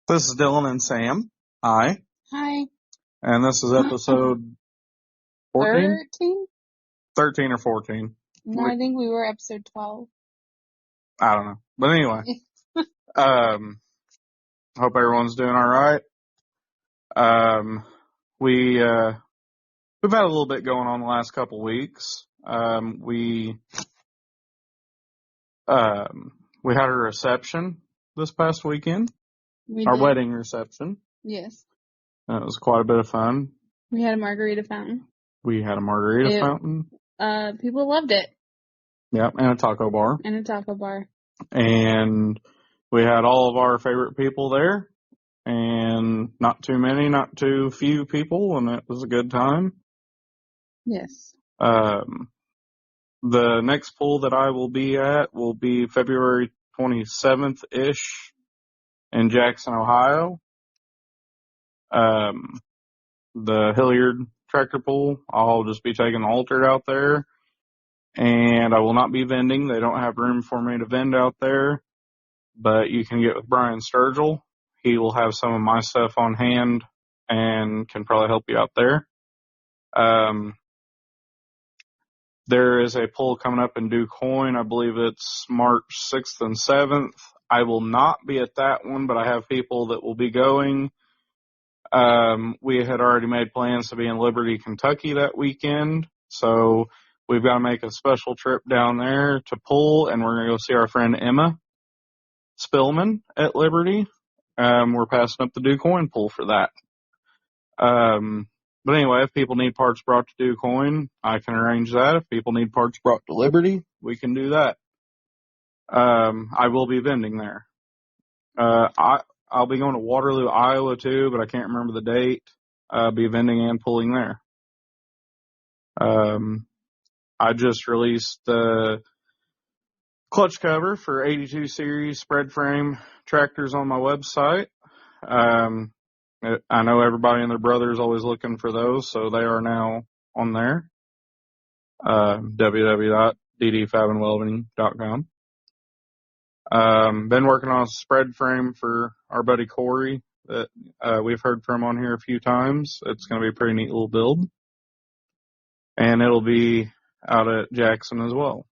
This is Dylan and Sam. Hi. Hi. And this is episode 14? 13? 13 or 14. No, I think we were episode 12. I don't know. But anyway. Hope everyone's doing all right. We've had a little bit going on the last couple weeks. We had a reception this past weekend. Our wedding reception. Yes. It was quite a bit of fun. We had a margarita fountain. Fountain. People loved it. Yep, and a taco bar. And we had all of our favorite people there. And not too many, not too few people, and it was a good time. Yes. The next pool that I will be at will be February 27th-ish in Jackson, Ohio. The Hilliard tractor pool, I'll just be taking the altered out there. And I will not be vending. They don't have room for me to vend out there. But you can get with Brian Sturgill. He will have some of my stuff on hand and can probably help you out there. There is a poll coming up in DuQuoin. I believe it's March 6th and 7th. I will not be at that one, but I have people that will be going. We had already made plans to be in Liberty, Kentucky that weekend. So we've got to make a special trip down there to pull, and we're going to go see our friend Emma Spillman at Liberty. We're passing up the DuQuoin pool for that. But anyway, if people need parts brought to DuQuoin, I can arrange that. If people need parts brought to Liberty, we can do that. I will be vending there. I'll be going to Waterloo, Iowa too, but I can't remember the date. I'll be vending and pulling there. I just released the clutch cover for 82 series spread frame tractors on my website. I know everybody and their brother is always looking for those, so they are now on there. www.ddfabandwelding.com. Been working on a spread frame for our buddy Corey that we've heard from on here a few times. It's going to be a pretty neat little build. And it'll be out at Jackson as well.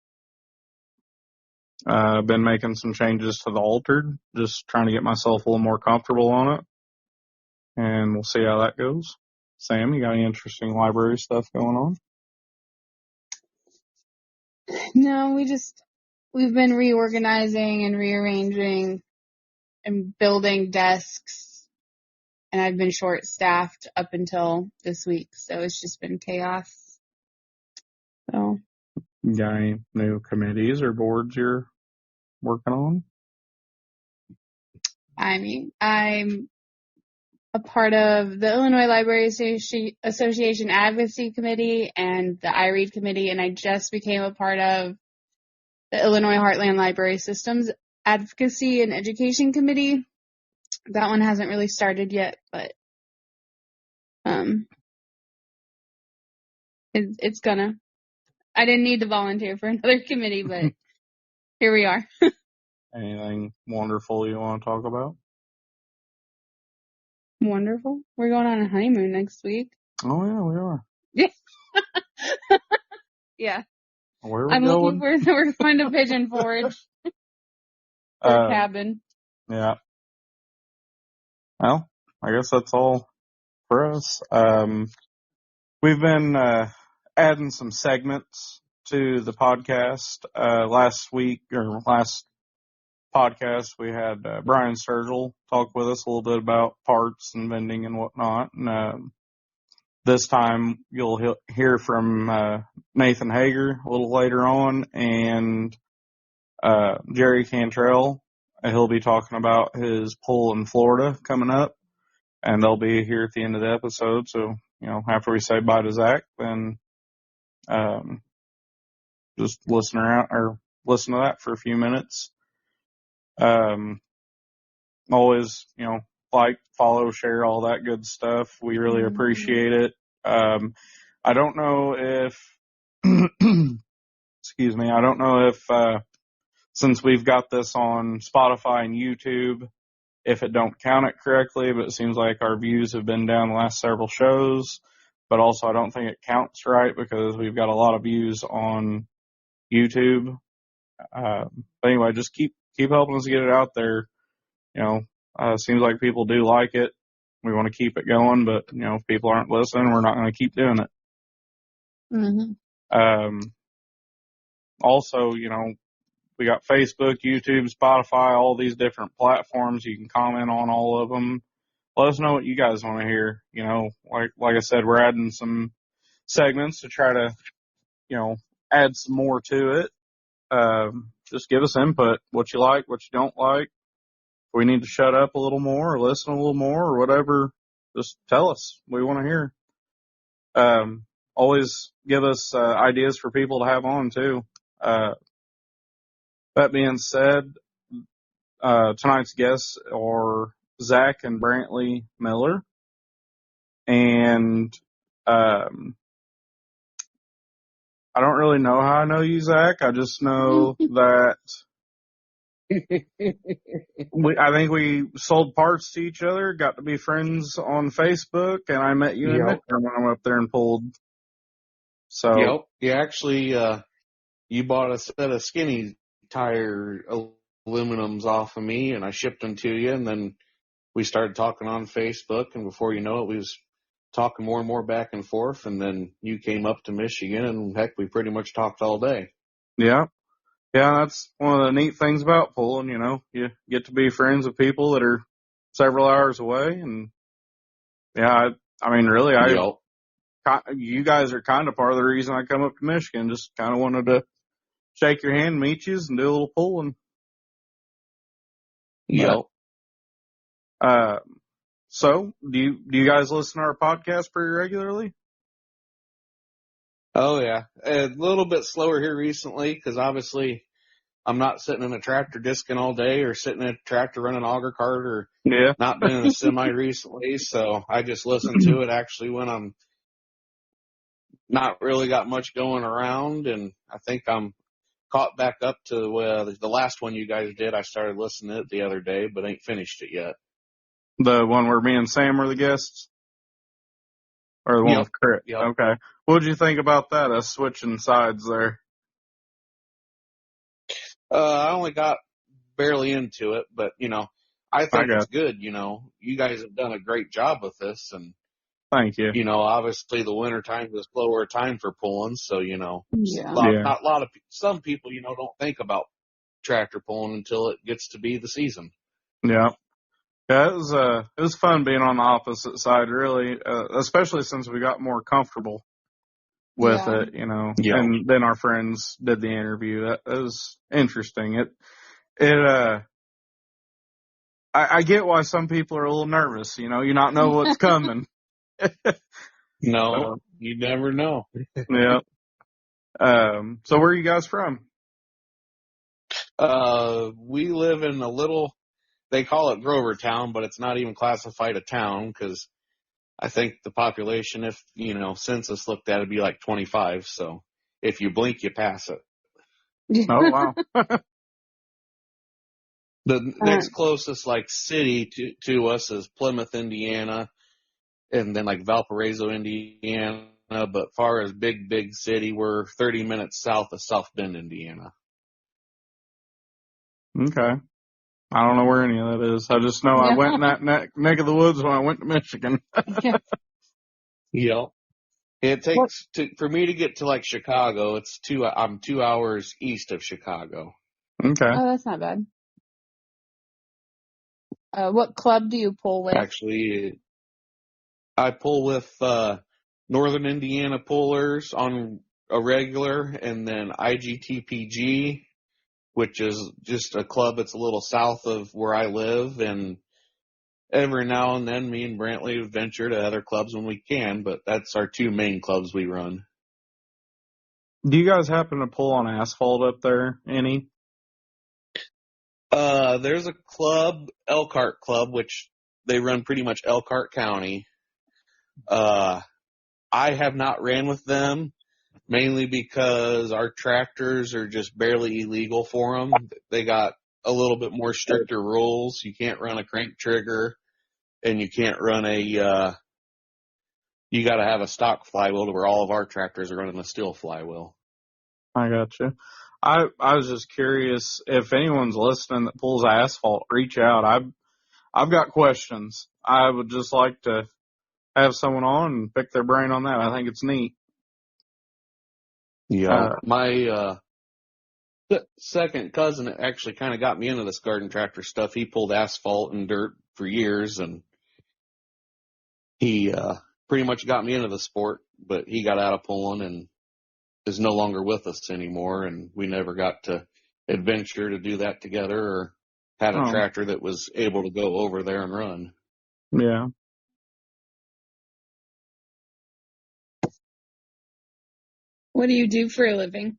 Been making some changes to the altered, just trying to get myself a little more comfortable on it. And we'll see how that goes. Sam, you got any interesting library stuff going on? No, we've been reorganizing and rearranging and building desks. And I've been short-staffed up until this week, so it's just been chaos. So. You got any new committees or boards you're working on? I mean, I'm a part of the Illinois Library Association Advocacy Committee and the iRead Committee, and I just became a part of the Illinois Heartland Library Systems Advocacy and Education Committee. That one hasn't really started yet, but it's gonna. I didn't need to volunteer for another committee, but here we are. Anything wonderful you want to talk about? Wonderful. We're going on a honeymoon next week. Oh, yeah, we are. Yeah. Yeah. Where are we going? We're going to Pigeon Forge for a cabin. Yeah. Well, I guess that's all for us. We've been adding some segments to the podcast. Last podcast, we had Brian Sturgill talk with us a little bit about parts and vending and whatnot. And this time, you'll hear from Nathan Hager a little later on, and Jerry Cantrell. He'll be talking about his pull in Florida coming up, and they'll be here at the end of the episode. So, after we say bye to Zach, then just listen to that for a few minutes. Always, like, follow, share, all that good stuff. We really appreciate it. I don't know if, excuse me, I don't know if, since we've got this on Spotify and YouTube, if it don't count it correctly, but it seems like our views have been down the last several shows. But also, I don't think it counts right because we've got a lot of views on YouTube. But anyway, just keep helping us get it out there. Seems like people do like it. We want to keep it going, but if people aren't listening, we're not going to keep doing it. Mm-hmm. Also, we got Facebook, YouTube, Spotify, all these different platforms. You can comment on all of them. Let us know what you guys want to hear. Like I said, we're adding some segments to try to, add some more to it. Just give us input, what you like, what you don't like. If we need to shut up a little more or listen a little more or whatever, just tell us. We want to hear. Always give us ideas for people to have on too. That being said, tonight's guests are Zac and Brantley Miller. And I don't really know how I know you, Zac. I just know that I think we sold parts to each other, got to be friends on Facebook, and I met you in Midterm when I went up there and pulled. So, yep. You actually, you bought a set of skinny tire aluminums off of me, and I shipped them to you, and then we started talking on Facebook, and before you know it, we was talking more and more back and forth, and then you came up to Michigan, and heck, we pretty much talked all day. Yeah. Yeah, that's one of the neat things about pulling, you get to be friends with people that are several hours away. And yeah, I mean, really, you guys are kind of part of the reason I come up to Michigan. Just kind of wanted to shake your hand, meet you, and do a little pulling. Yep. So do you guys listen to our podcast pretty regularly? Oh yeah, a little bit slower here recently because obviously I'm not sitting in a tractor disking all day or sitting in a tractor running an auger cart or not been in a semi recently. So I just listen to it actually when I'm not really got much going around. And I think I'm caught back up to the last one you guys did. I started listening to it the other day, but ain't finished it yet. The one where me and Sam were the guests? Or the one with Chris? Yep. Okay. What did you think about that, us switching sides there? I only got barely into it, but, I think it's good. You guys have done a great job with this. And thank you. Obviously the winter time is a slower time for pulling. So, some people, don't think about tractor pulling until it gets to be the season. Yeah. Yeah, it was fun being on the opposite side, really, especially since we got more comfortable with it, and then our friends did the interview. That was interesting. I get why some people are a little nervous, you not know what's coming. No, you never know. Yeah. So where are you guys from? We live in a little, they call it Grover Town, but it's not even classified a town because I think the population, if, census looked at, it'd be like 25. So if you blink, you pass it. Oh, wow. The next closest city to us is Plymouth, Indiana, and then Valparaiso, Indiana. But far as big city, we're 30 minutes south of South Bend, Indiana. Okay. I don't know where any of that is. I just know I went in that neck of the woods when I went to Michigan. Yeah. It takes for me to get to Chicago. I'm 2 hours east of Chicago. Okay. Oh, that's not bad. What club do you pull with? Actually, I pull with Northern Indiana Pullers on a regular, and then IGTPG, which is just a club that's a little south of where I live. And every now and then, me and Brantley venture to other clubs when we can, but that's our two main clubs we run. Do you guys happen to pull on asphalt up there, any? There's a club, Elkhart Club, which they run pretty much Elkhart County. I have not ran with them, mainly because our tractors are just barely illegal for them. They got a little bit more stricter rules. You can't run a crank trigger, and you can't run you got to have a stock flywheel, where all of our tractors are running a steel flywheel. I got you. I was just curious if anyone's listening that pulls asphalt, reach out. I've got questions. I would just like to have someone on and pick their brain on that. I think it's neat. Yeah, my second cousin actually kind of got me into this garden tractor stuff. He pulled asphalt and dirt for years, and he pretty much got me into the sport, but he got out of pulling and is no longer with us anymore, and we never got to adventure to do that together or had a tractor that was able to go over there and run. Yeah. What do you do for a living?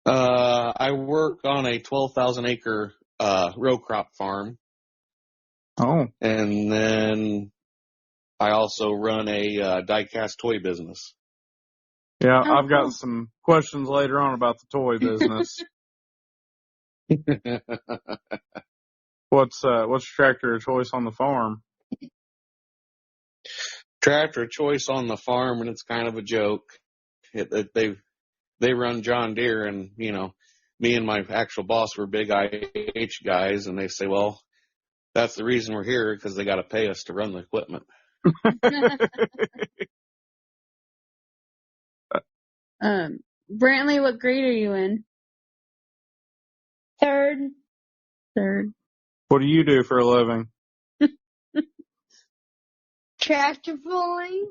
I work on a 12,000 acre row crop farm. Oh. And then I also run a die-cast toy business. Yeah, I've got some questions later on about the toy business. What's your tractor of choice on the farm? Tractor of choice on the farm, and it's kind of a joke. They run John Deere, and me and my actual boss were big IH guys, and they say, well, that's the reason we're here, because they got to pay us to run the equipment. Brantley, what grade are you in? Third. What do you do for a living? Tractor pulling.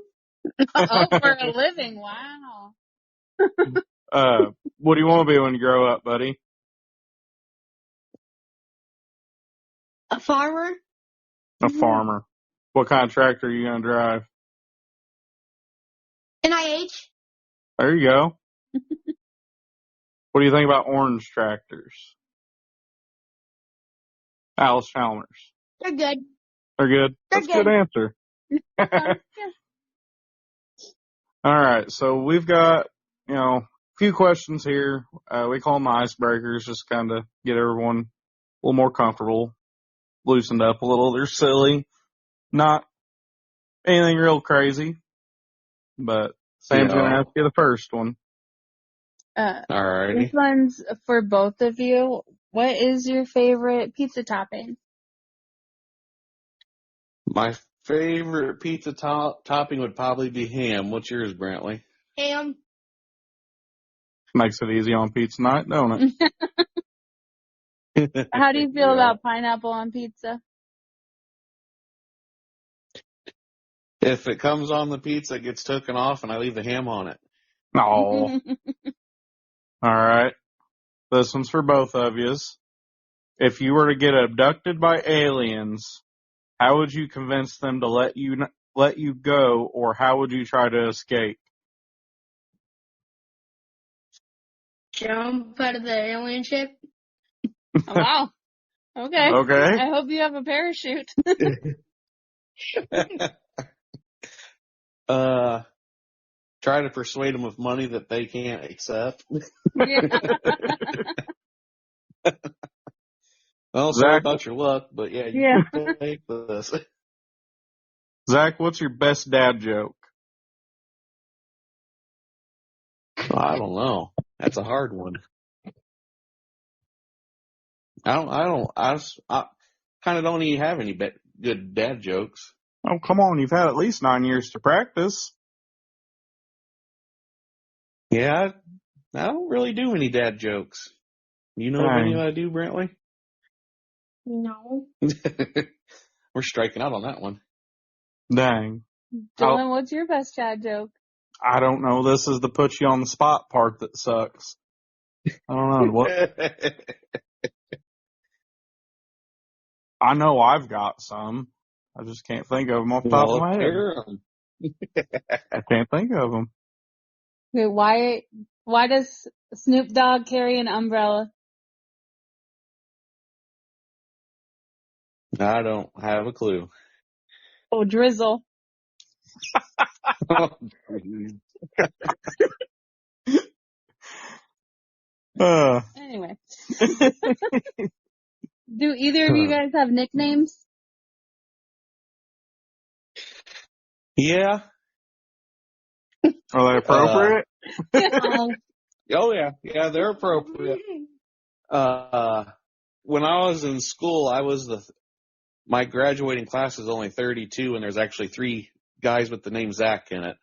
Oh, for a living. Wow. What do you want to be when you grow up, buddy? A farmer. A farmer. What kind of tractor are you going to drive? NIH. There you go. What do you think about orange tractors? Alice Chalmers. They're good. They're good? They're That's a good answer. All right, so we've got, a few questions here. We call them icebreakers, just kind of get everyone a little more comfortable, loosened up a little. They're silly, not anything real crazy, but Sam's going to ask you the first one. Alrighty. This one's for both of you. What is your favorite pizza topping? My favorite pizza topping would probably be ham. What's yours, Brantley? Ham. Makes it easy on pizza night, don't it? How do you feel about pineapple on pizza? If it comes on the pizza, it gets taken off, and I leave the ham on it. Oh. All right. This one's for both of yous. If you were to get abducted by aliens, how would you convince them to let you go, or how would you try to escape? Jump out of the alien ship. Oh, wow. Okay. Okay. I hope you have a parachute. Try to persuade them with money that they can't accept. Yeah. Well, sorry about your luck, but you can take this. Zach, what's your best dad joke? I don't know. That's a hard one. I kind of don't even have any good dad jokes. Oh, come on. You've had at least 9 years to practice. Yeah, I don't really do any dad jokes. You know of any I do, Brantley? No. We're striking out on that one. Dang. Dylan, what's your best dad joke? I don't know. This is the put you on the spot part that sucks. I don't know. What? I know I've got some. I just can't think of them off the top of my head. I can't think of them. Okay, why does Snoop Dogg carry an umbrella? I don't have a clue. Oh, drizzle. Anyway. Do either of you guys have nicknames? Yeah. Are they appropriate? Oh, Oh yeah. Yeah, they're appropriate. When I was in school, my graduating class is only 32, and there's actually 3 guys with the name Zac in it.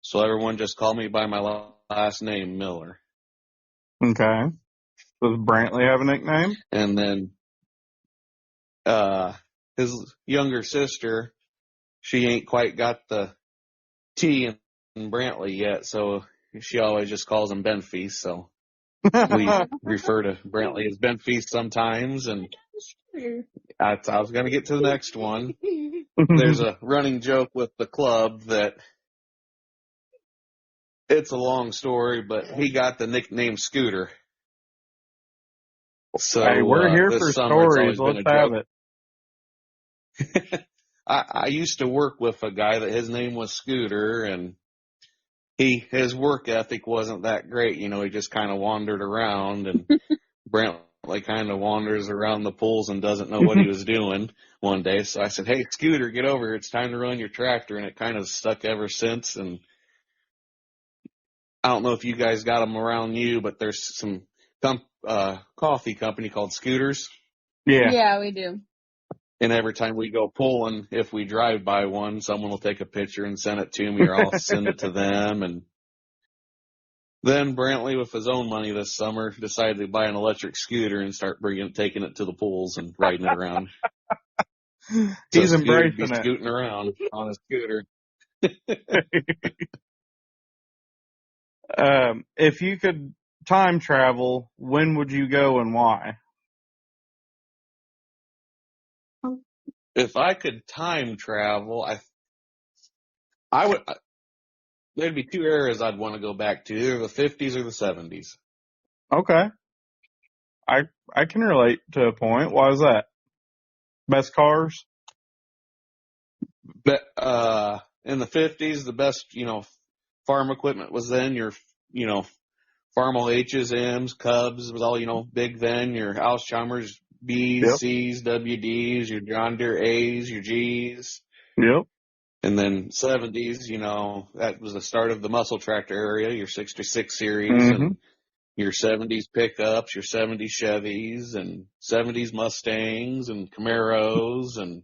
So everyone just called me by my last name, Miller. Okay. Does Brantley have a nickname? And then his younger sister, she ain't quite got the T in Brantley yet, so she always just calls him Ben Feast. So we refer to Brantley as Ben Feast sometimes, and I was going to get to the next one. There's a running joke with the club that it's a long story, but he got the nickname Scooter. So Hey, we're here this for summer it's stories. always been Let's a have joke. it. I used to work with a guy that his name was Scooter, and his work ethic wasn't that great. You know, he just kind of wandered around, and Brantley kind of wanders around the pools and doesn't know what he was doing one day. So I said, "Hey, Scooter, get over here. It's time to run your tractor." And it kind of stuck ever since. And I don't know if you guys got them around you, but there's some coffee company called Scooters. Yeah. Yeah, we do. And every time we go pulling, if we drive by one, someone will take a picture and send it to me, or I'll send it to them. And then Brantley, with his own money this summer, decided to buy an electric scooter and start taking it to the pools and riding it around. He's so Scooter'd be embracing it. scooting around on a scooter. If you could time travel, when would you go and why? If I could time travel, I would. There'd be 2 eras I'd want to go back to, either the 50s or the 70s. Okay. I can relate to a point. Why is that? Best cars? But in the 50s, the best, farm equipment was then your, Farmall H's, M's, Cubs was all, big then. Your Alzheimer's B's, Yep. C's, WD's, your John Deere A's, your G's. Yep. And then 70s, that was the start of the muscle tractor area, your 66 series and your 70s pickups, your 70s Chevys and 70s Mustangs and Camaros. And,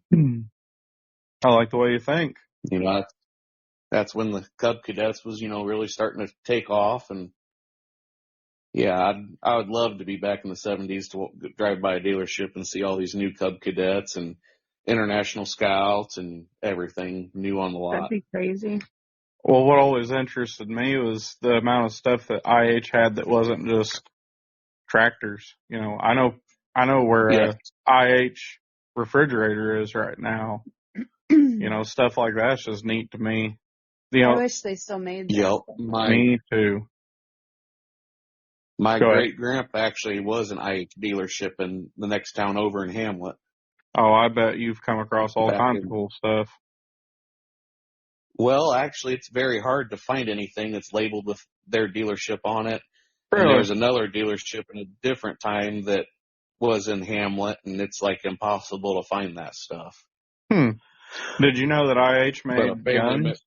I like the way you think. that's when the Cub Cadets was, really starting to take off. And yeah, I would love to be back in the 70s to drive by a dealership and see all these new Cub Cadets and International Scouts and everything new on the lot. That'd be crazy. Well, what always interested me was the amount of stuff that IH had that wasn't just tractors. I know where a IH refrigerator is right now. Stuff like that's just neat to me. I wish they still made that. Yep. Me too. My Go ahead. great-grandpa actually was an IH dealership in the next town over in Hamlet. Oh, I bet you've come across all kinds of cool stuff. Well, actually, it's very hard to find anything that's labeled with their dealership on it. Really? And there's another dealership in a different time that was in Hamlet, and it's like impossible to find that stuff. Did you know that IH made guns?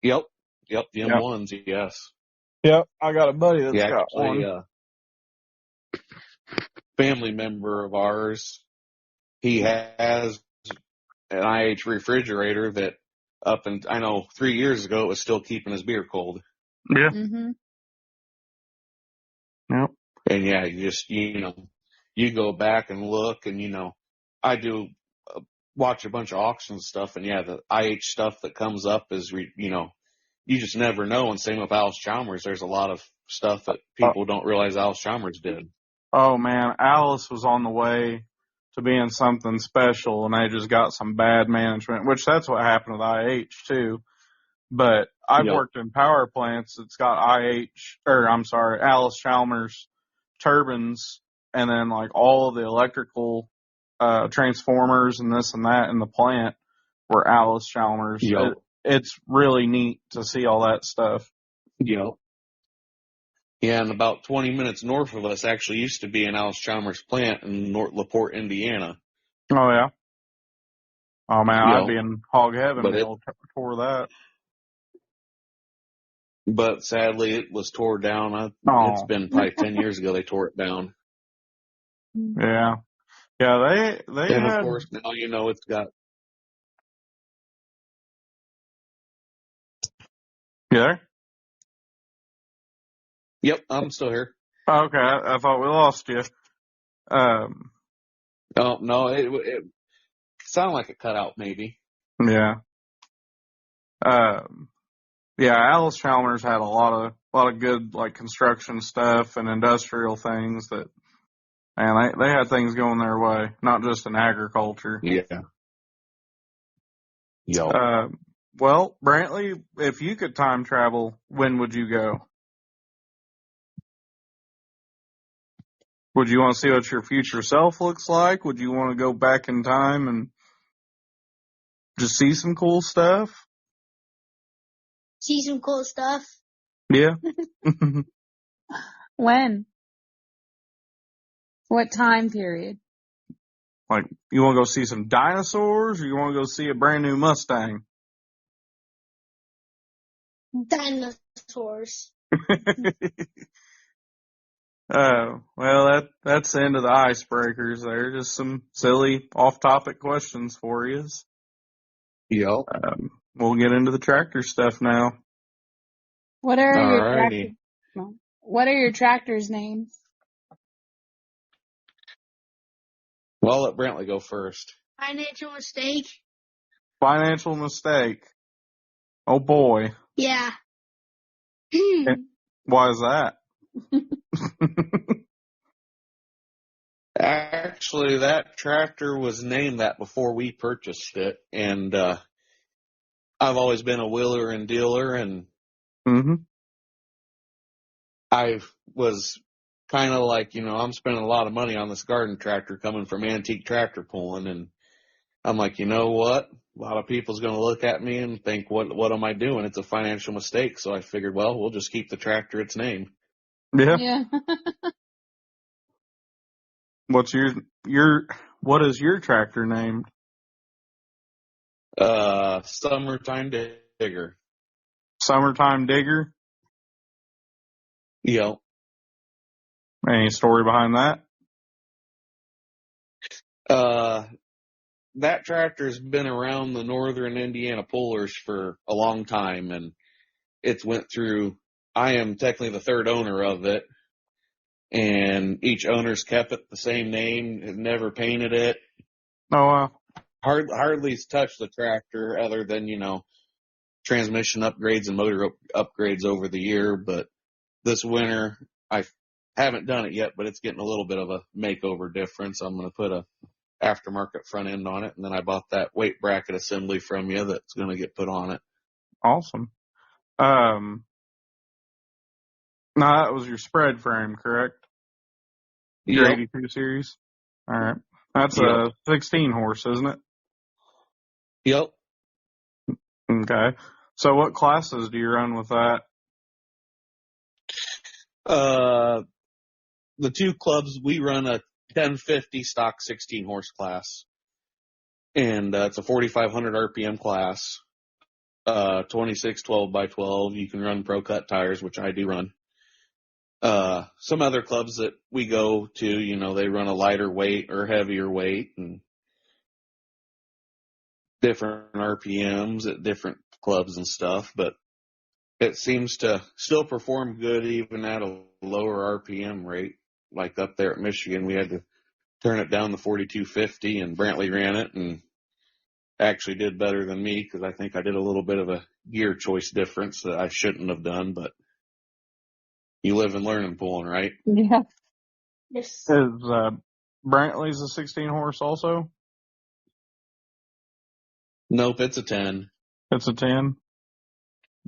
Yep, the M1s, yes. Yep, I got a buddy that's got one. Family member of ours, he has an IH refrigerator that I know 3 years ago it was still keeping his beer cold. Yeah. Mm-hmm. Yep. And yeah, you just, you go back and look and, I do watch a bunch of auction stuff and yeah, the IH stuff that comes up is, you just never know. And same with Alice Chalmers. There's a lot of stuff that people don't realize Alice Chalmers did. Oh man, Alice was on the way to being something special and they just got some bad management, which that's what happened with IH too. But I've worked in power plants that's got Alice Chalmers turbines and then like all of the electrical transformers and this and that in the plant were Alice Chalmers. It's really neat to see all that stuff. Yep. Yeah, and about 20 minutes north of us actually used to be an Allis-Chalmers plant in LaPorte, Indiana. Oh, yeah. Oh, man, You I'd know, be in hog heaven but to tour that. but sadly it was tore down. It's Oh, been probably 10 years ago they tore it down. yeah. Yeah, they And of had, course now, you know, it's got, you there? yep, I'm still here. Okay, I thought we lost you. Oh, no, it sounded like it cut out maybe. Yeah. Um, yeah, Allis-Chalmers had a lot of good, like, construction stuff and industrial things that, man, they had things going their way, not just in agriculture. Yeah. Yo. Well, Brantley, if you could time travel, when would you go? Would you want to see what your future self looks like? Would you want to go back in time and just see some cool stuff? See some cool stuff. Yeah. When? What time period? Like, you want to go see some dinosaurs or you want to go see a brand new Mustang? Dinosaurs. Well, that's the end of the icebreakers there. Just some silly off-topic questions for you. Yo. We'll get into the tractor stuff now. What are your Alrighty. tractors' names? Well, I'll let Brantley go first. Financial mistake. Financial mistake. Oh boy. Yeah. Why is that? Actually, that tractor was named that before we purchased it, and I've always been a wheeler and dealer, and Mm-hmm. I was kind of like, you know, I'm spending a lot of money on this garden tractor coming from Antique Tractor Pulling, and I'm like, you know what? A lot of people's going to look at me and think, what am I doing? It's a financial mistake. So I figured, well, we'll just keep the tractor its name. Yeah. Yeah. What is your tractor named? Summertime Digger. Summertime Digger? You know, Any story behind that? that tractor's been around the northern Indiana pullers for a long time, and it's went through, I am technically the third owner of it, and each owner's kept it the same name, has never painted it, Oh, hardly touched the tractor other than, you know, transmission upgrades and motor upgrades over the year. But this winter, I haven't done it yet, but it's getting a little bit of a makeover difference. I'm going to put a aftermarket front end on it, and then I bought that weight bracket assembly from you that's going to get put on it. awesome. No, that was your spread frame, correct? Your Yep. 82 series? All right. That's Yep. a 16 horse, isn't it? Yep. Okay. So what classes do you run with that? The two clubs, we run a 1050 stock 16 horse class, and it's a 4,500 RPM class. 26 12 by 12. You can run pro cut tires, which I do run. Some other clubs that we go to, you know, they run a lighter weight or heavier weight and different RPMs at different clubs and stuff, but it seems to still perform good even at a lower RPM rate. Like up there at Michigan, we had to turn it down to 4250, and Brantley ran it and actually did better than me because I think I did a little bit of a gear choice difference that I shouldn't have done, but you live and learn in pulling, right? Yeah. Yes. Is Brantley's a 16 horse also? Nope, it's a 10. It's a 10.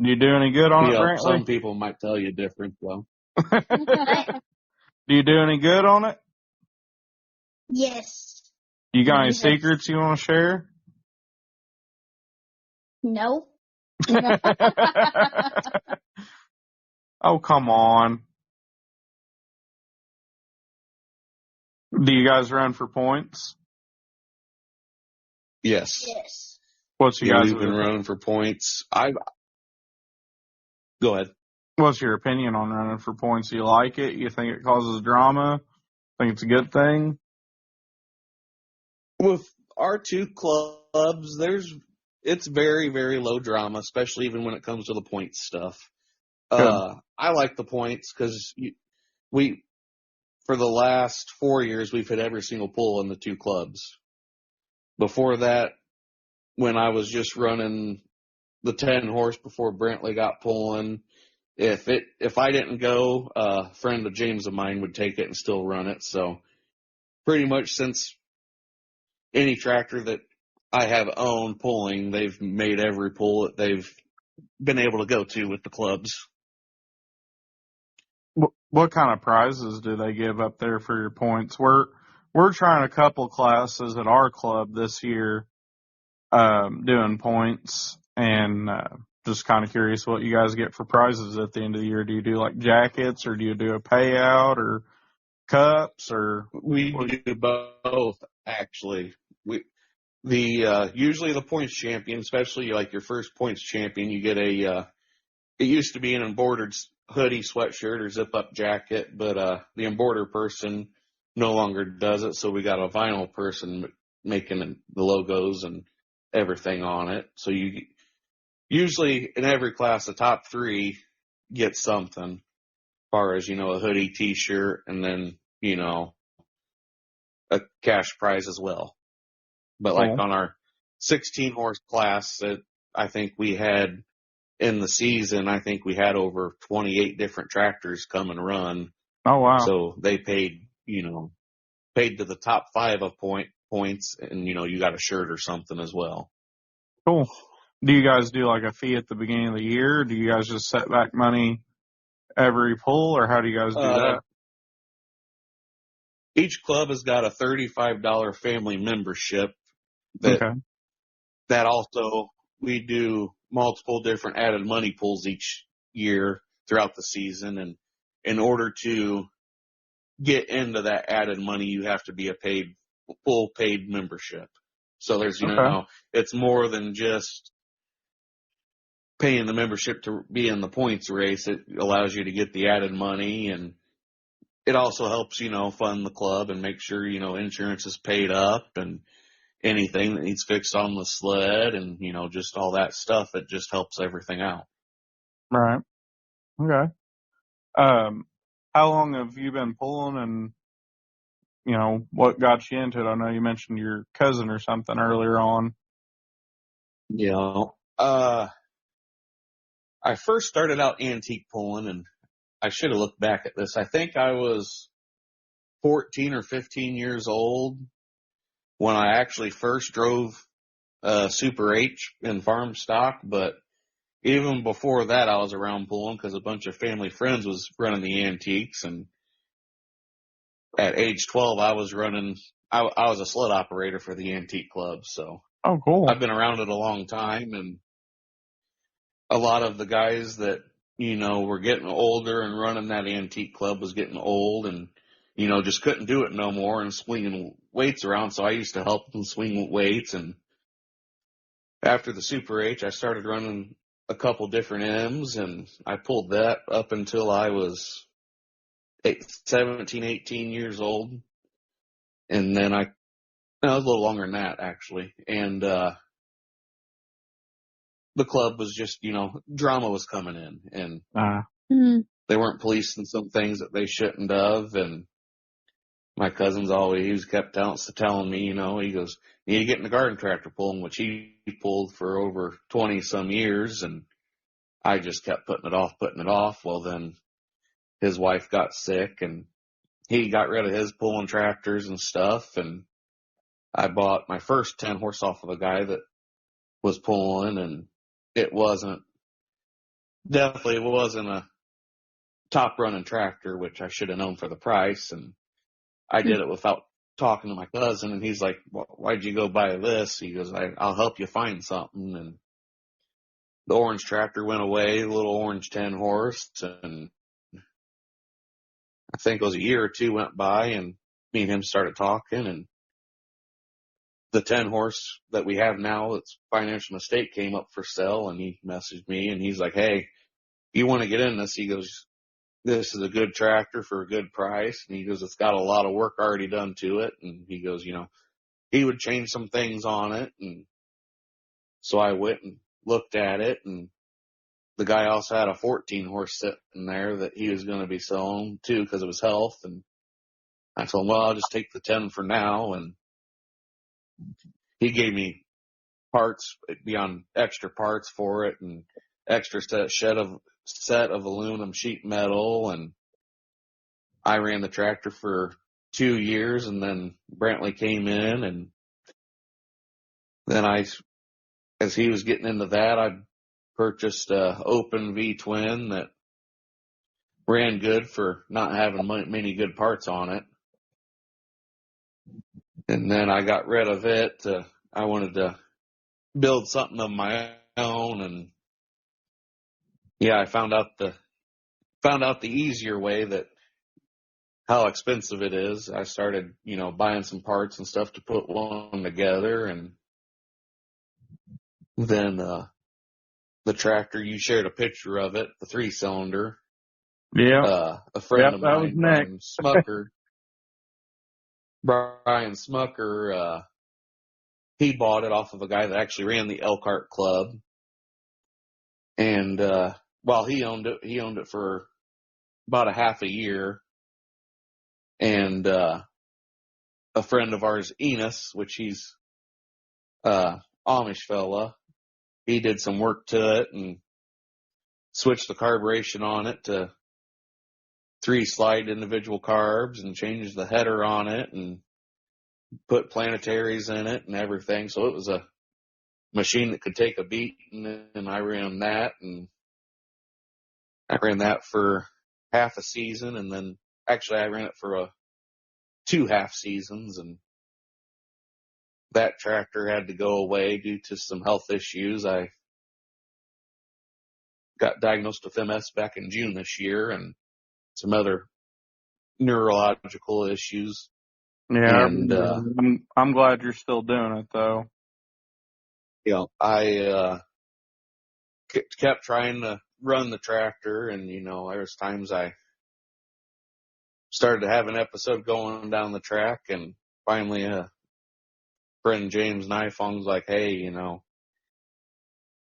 Do you do any good on it, Yep, Brantley? some people might tell you different, though. Do you do any good on it? Yes. You got any Yes. secrets you want to share? No. Oh, come on. Do you guys run for points? Yes. Yes. What's you Yeah, guys' we've been running for points. Go ahead. What's your opinion on running for points? You like it? You think it causes drama? Think it's a good thing? With our two clubs, it's very, very low drama, especially even when it comes to the points stuff. Good. I like the points because for the last 4 years, we've hit every single pull in the two clubs. Before that, when I was just running the 10 horse before Brantley got pulling, if I didn't go, a friend of James of mine would take it and still run it. So pretty much since any tractor that I have owned pulling, they've made every pull that they've been able to go to with the clubs. What kind of prizes do they give up there for your points? We're trying a couple classes at our club this year, doing points, and just kind of curious what you guys get for prizes at the end of the year. Do you do like jackets, or do you do a payout, or cups, or? We do both, actually. Usually the points champion, especially like your first points champion, you get it used to be an embroidered hoodie, sweatshirt, or zip-up jacket, but the embroidered person no longer does it, so we got a vinyl person making the logos and everything on it. So you usually in every class, the top 3 get something, as far as, a hoodie, t-shirt, and then, a cash prize as well. But like Cool. on our 16 horse class that I think we had in the season, I think we had over 28 different tractors come and run. Oh, wow. So they paid to the top 5 of points, and you got a shirt or something as well. Cool. Do you guys do like a fee at the beginning of the year? Do you guys just set back money every pull, or how do you guys do that? Each club has got a $35 family membership Okay. that also we do multiple different added money pulls each year throughout the season. And in order to get into that added money, you have to be a full paid membership. So there's, Okay. it's more than just paying the membership to be in the points race. It allows you to get the added money, and it also helps, fund the club and make sure, insurance is paid up and anything that needs fixed on the sled and, just all that stuff. It just helps everything out. Right. Okay. How long have you been pulling, and, what got you into it? I know you mentioned your cousin or something earlier on. Yeah. I first started out antique pulling, and I should have looked back at this. I think I was 14 or 15 years old when I actually first drove Super H in farm stock, but even before that, I was around pulling because a bunch of family friends was running the antiques, and at age 12, I was a sled operator for the antique club. So Oh, cool. I've been around it a long time, and a lot of the guys that, were getting older and running that antique club was getting old and, just couldn't do it no more and swinging weights around. So I used to help them swing weights. And after the Super H, I started running a couple different M's, and I pulled that up until I was 17, 18 years old. And then I was a little longer than that, actually. And the club was just, drama was coming in, and they weren't policing some things that they shouldn't have. And my cousin's always kept telling me, he goes, you need to get in the garden tractor pulling, which he pulled for over 20 some years. And I just kept putting it off. Well, then his wife got sick, and he got rid of his pulling tractors and stuff. And I bought my first 10 horse off of a guy that was pulling, and definitely wasn't a top running tractor, which I should have known for the price. And I did it without talking to my cousin, and he's like, why'd you go buy this? He goes, I'll help you find something. And the orange tractor went away, the little orange 10 horse, and I think it was a year or two went by, and me and him started talking, and the 10-horse that we have now, it's Financial Mistake, came up for sale, and he messaged me, and he's like, hey, you want to get in this? He goes, this is a good tractor for a good price. And he goes, it's got a lot of work already done to it. And he goes, he would change some things on it. And so I went and looked at it, and the guy also had a 14-horse sitting there that he was going to be selling too because of his health. And I told him, well, I'll just take the 10 for now. And he gave me parts beyond extra parts for it and extra set of aluminum sheet metal. And I ran the tractor for 2 years, and then Brantley came in, and then as he was getting into that, I purchased a open V twin that ran good for not having many good parts on it. And then I got rid of it. I wanted to build something of my own, and yeah, I found out the easier way, that how expensive it is. I started, buying some parts and stuff to put one together, and then the tractor, you shared a picture of it, the 3-cylinder. Yeah. A friend of that was mine, Nick. Brian Smucker, he bought it off of a guy that actually ran the Elkhart Club. And while he owned it for about a half a year. And a friend of ours, Enos, which he's Amish fella, he did some work to it and switched the carburation on it to 3 slide individual carbs and changed the header on it and put planetaries in it and everything. So it was a machine that could take a beating, and I ran that for half a season, and then actually I ran it for 2 half seasons, and that tractor had to go away due to some health issues. I got diagnosed with MS back in June this year, and some other neurological issues. Yeah, And I'm glad you're still doing it, though. I kept trying to run the tractor, and there was times I started to have an episode going down the track, and finally friend James Nifong's like, hey,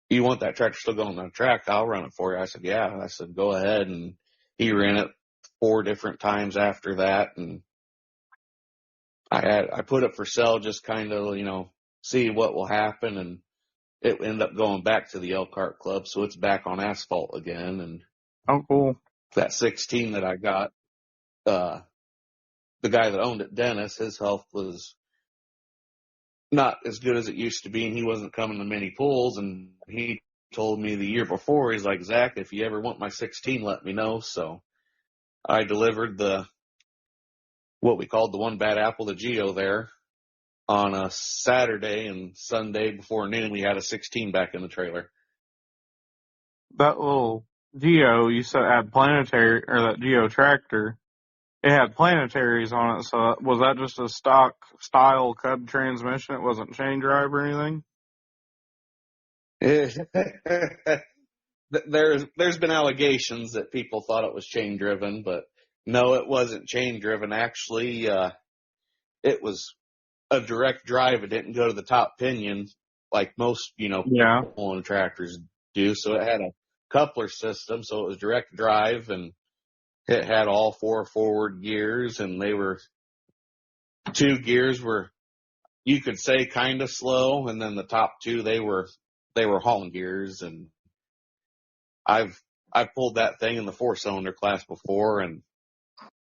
you want that tractor still going on the track? I'll run it for you. I said, yeah. I said, go ahead. And he ran it 4 different times after that. And I put it for sale, just kind of, see what will happen. And it ended up going back to the Elkhart Club. So it's back on asphalt again. And oh, cool. That 16 that I got, the guy that owned it, Dennis, his health was not as good as it used to be, and he wasn't coming to many pulls. And he told me the year before, he's like, Zach, if you ever want my 16, let me know. So I delivered what we called the one bad apple to Geo there on a Saturday, and Sunday before noon we had a 16 back in the trailer. That little Geo you said had planetary, or that Geo tractor, it had planetaries on it. So was that just a stock style Cub transmission? It wasn't chain drive or anything? There's been allegations that people thought it was chain driven, but no, it wasn't chain driven. Actually, it was a direct drive. It didn't go to the top pinion like most, pulling tractors do. So it had a coupler system, so it was direct drive, and it had all 4 forward gears, and they were 2 gears were, you could say, kind of slow, and then the top 2 they were hauling gears. And I've pulled that thing in the 4-cylinder class before, and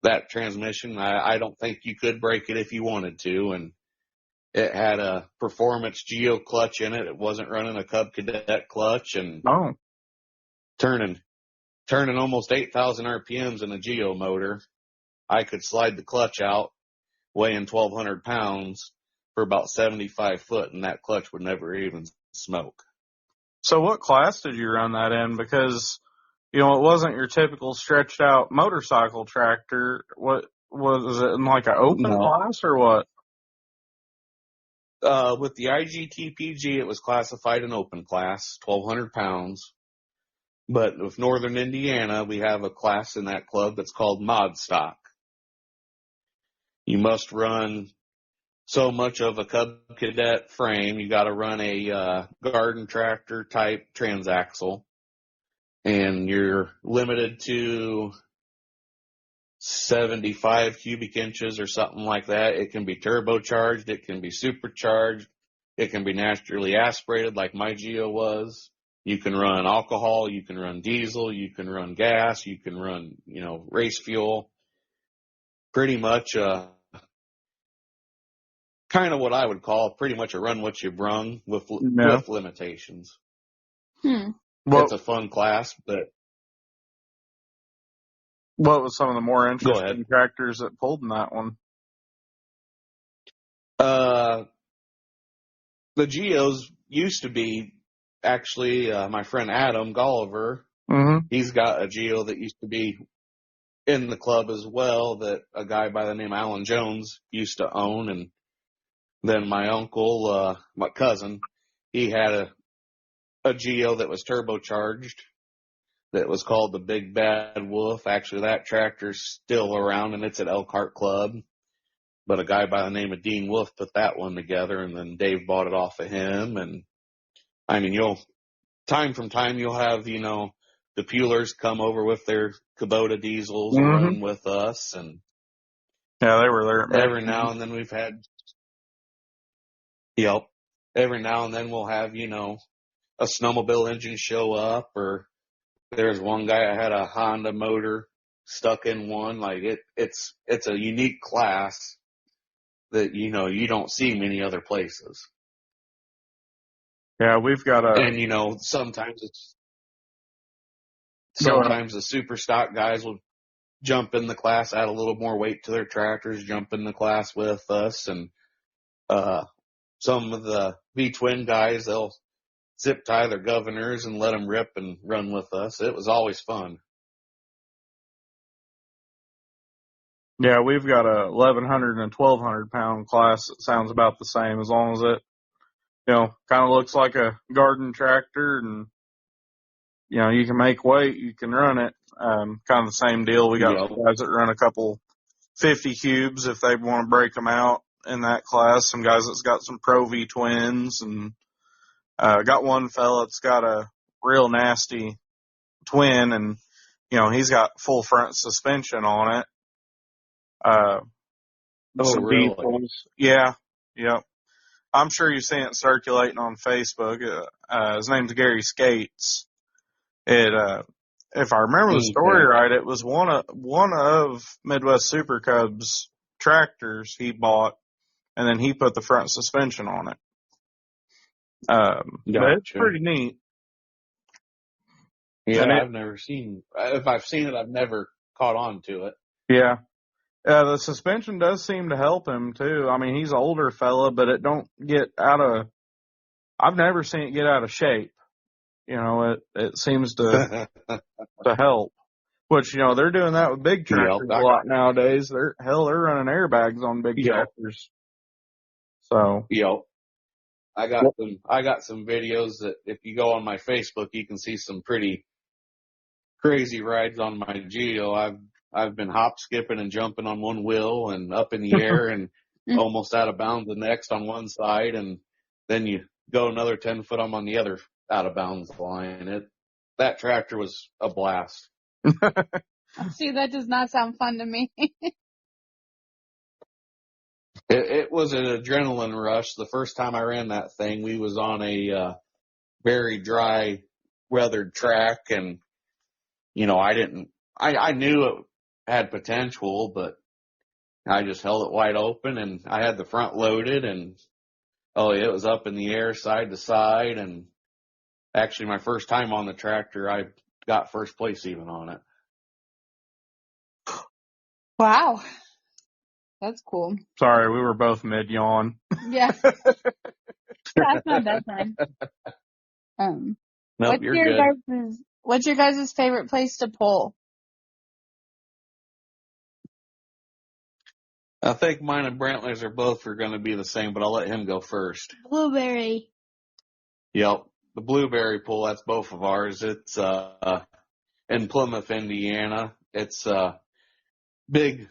that transmission, I don't think you could break it if you wanted to. And it had a performance Geo clutch in it. It wasn't running a Cub Cadet clutch, and turning almost 8,000 RPMs in a Geo motor. I could slide the clutch out weighing 1,200 pounds for about 75 foot, and that clutch would never even smoke. So what class did you run that in? Because, it wasn't your typical stretched out motorcycle tractor. What Was it in like an open No. class or what? With the IGTPG, it was classified an open class, 1,200 pounds. But with Northern Indiana, we have a class in that club that's called mod stock. You must run so much of a Cub Cadet frame. You got to run a garden tractor type transaxle, and you're limited to 75 cubic inches or something like that. It can be turbocharged. It can be supercharged. It can be naturally aspirated like my Geo was. You can run alcohol. You can run diesel. You can run gas. You can run, race fuel. Pretty much, kind of what I would call pretty much a run what you brung with limitations. Well, It's a fun class, but what was some of the more go ahead. interesting tractors that pulled in that one? The Geos used to be actually my friend Adam Golliver. Mm-hmm. He's got a Geo that used to be in the club as well that a guy by the name of Alan Jones used to own. And then my uncle, my cousin, he had a Geo that was turbocharged that was called the Big Bad Wolf. Actually, that tractor's still around and it's at Elkhart Club. But a guy by the name of Dean Wolf put that one together, and then Dave bought it off of him. And I mean, time from time you'll have, the Pewlers come over with their Kubota diesels and run with us. And yeah, they were there. Every now and then we've had, every now and then we'll have, a snowmobile engine show up, or there's one guy that had a Honda motor stuck in one. Like it's a unique class that, you don't see many other places. Yeah, we've got and, sometimes the super stock guys will jump in the class, add a little more weight to their tractors, jump in the class with us. And, some of the V-twin guys, they'll zip tie their governors and let them rip and run with us. It was always fun. Yeah, we've got a 1,100 and 1,200 pound class that sounds about the same, as long as it, kind of looks like a garden tractor, and you can make weight, you can run it. Kind of the same deal. We got guys that run a couple 50 cubes if they want to break them out in that class. Some guys that's got some Pro V twins, and got one fella that's got a real nasty twin, and he's got full front suspension on it. Some really? Diesels. Yeah. Yep. I'm sure you've seen it circulating on Facebook. His name's Gary Skates. If I remember the story right, it was one of Midwest Super Cub's tractors he bought, and then he put the front suspension on it. But it's pretty neat. Yeah, I've never seen. If I've seen it, I've never caught on to it. Yeah. The suspension does seem to help him too. I mean, he's an older fella, but it don't get I've never seen it get out of shape. It seems to help. Which, they're doing that with big tractors a lot nowadays. They're running airbags on big tractors. So. I got some videos that if you go on my Facebook, you can see some pretty crazy rides on my Geo. I've been hop skipping and jumping on one wheel and up in the air and almost out of bounds the next on one side, and then you go another 10 foot on the other out of bounds line. That tractor was a blast. See, that does not sound fun to me. It was an adrenaline rush. The first time I ran that thing, we was on a very dry, weathered track, and I knew it had potential, but I just held it wide open, and I had the front loaded, and it was up in the air side to side. And actually, my first time on the tractor, I got first place even on it. Wow. That's cool. Sorry, we were both mid-yawn. Yeah. That's not that time. Nope, you're good. What's your guys' favorite place to pull? I think mine and Brantley's are both going to be the same, but I'll let him go first. Blueberry. Yep. The Blueberry Pool, that's both of ours. It's in Plymouth, Indiana. It's a big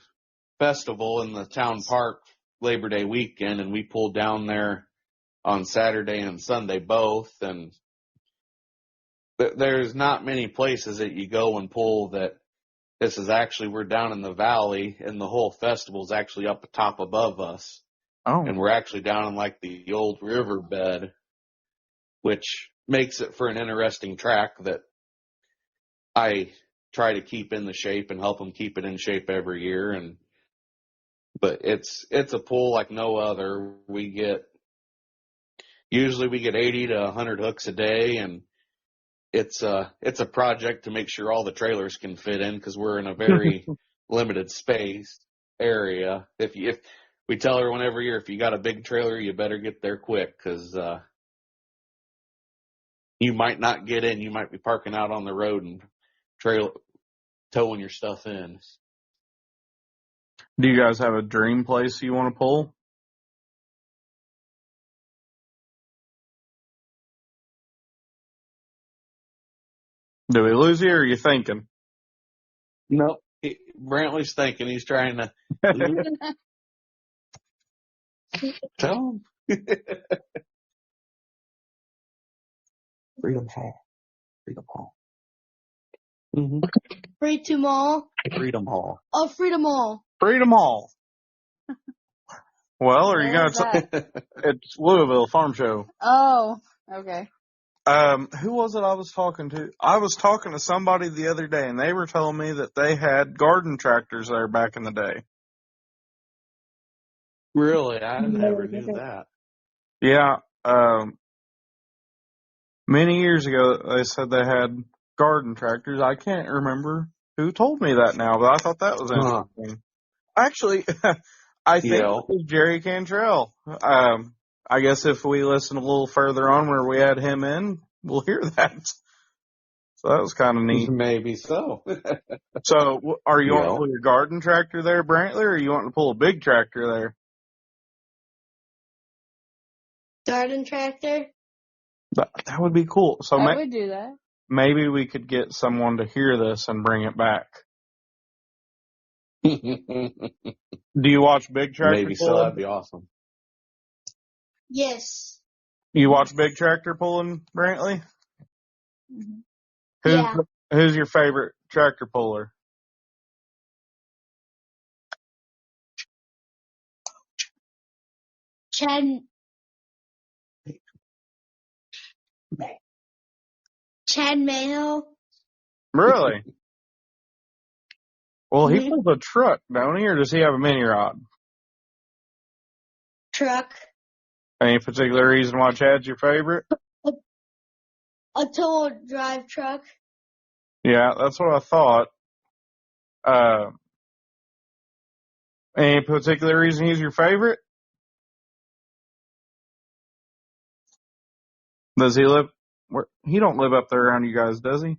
festival in the town park Labor Day weekend, and we pulled down there on Saturday and Sunday both. And there's not many places that you go and pull that this is actually, we're down in the valley, and the whole festival's actually up top above us. Oh, And we're actually down in like the old riverbed, which makes it for an interesting track that I try to keep in the shape and help them keep it in shape every year. But it's a pool like no other. Usually we get 80 to 100 hooks a day, and it's a project to make sure all the trailers can fit in because we're in a very limited space area. If we tell everyone every year, if you got a big trailer, you better get there quick because you might not get in. You might be parking out on the road and towing your stuff in. do you guys have a dream place you want to pull? Do we lose you, or are you thinking? Nope. Brantley's thinking he's trying to tell him. Freedom Hall. Freedom Hall. Mm-hmm. Freedom Mall. Freedom Hall. Oh, Freedom Mall. Freedom Hall. Well, are you Where going is that? It's Louisville Farm Show. Oh, okay. Who was it I was talking to? I was talking to somebody the other day, and they were telling me that they had garden tractors there back in the day. Really? I never knew that. Yeah. Many years ago, they said they had garden tractors. I can't remember who told me that now, but I thought that was interesting. Actually, I think it was Jerry Cantrell. I guess if we listen a little further on where we had him in, we'll hear that. So that was kind of neat. Maybe so. So, are you wanting to pull your garden tractor there, Brantley, or are you wanting to pull a big tractor there? Garden tractor. That would be cool. So I would do that. Maybe we could get someone to hear this and bring it back. Do you watch Big Tractor? Maybe so. That'd be awesome. Yes. You watch Big Tractor pulling, Brantley? Mm-hmm. Who's your favorite tractor puller? Chad Mayo. Really? Well, he pulls a truck, don't he, or does he have a mini rod? Truck. Any particular reason why Chad's your favorite? A tow drive truck. Yeah, that's what I thought. Any particular reason he's your favorite? Does he live? He don't live up there around you guys, does he?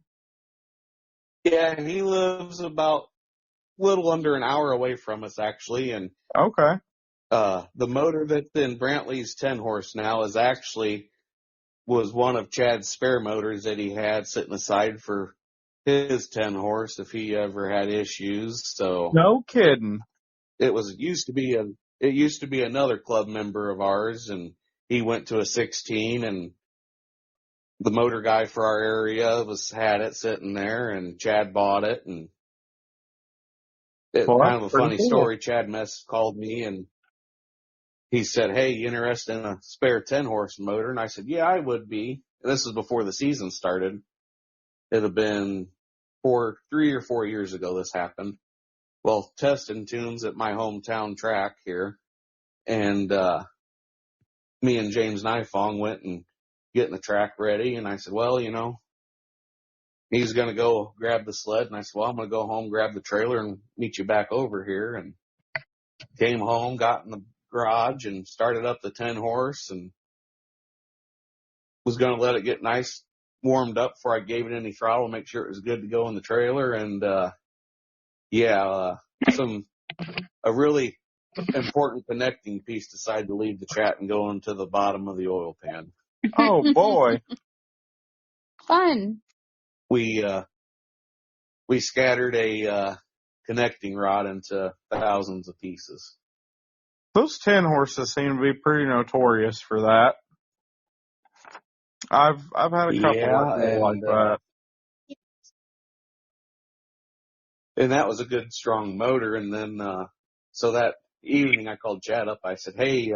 Yeah, he lives about a little under an hour away from us, actually. And okay. The motor that's in Brantley's 10-horse now was one of Chad's spare motors that he had sitting aside for his 10-horse if he ever had issues. So no kidding. It used to be another club member of ours, and he went to a 16, and the motor guy for our area had it sitting there, and Chad bought it, and it's kind of a funny story. Chad called me, and he said, "Hey, you interested in a spare 10-horse motor?" And I said, "Yeah, I would be." And this was before the season started. It had been 3 or 4 years ago this happened. Well, testing tunes at my hometown track here, and me and James Nifong went and getting the track ready, and I said, well, he's going to go grab the sled, and I said, well, I'm going to go home, grab the trailer, and meet you back over here, and came home, got in the garage, and started up the 10-horse, and was going to let it get nice warmed up before I gave it any throttle, make sure it was good to go in the trailer, and a really important connecting piece decided to leave the chat and go into the bottom of the oil pan. Oh boy. Fun. We scattered a connecting rod into thousands of pieces. Those 10 horses seem to be pretty notorious for that. I've had a couple that go like that. And that was a good strong motor. And then so that evening I called Chad up. I said, "Hey,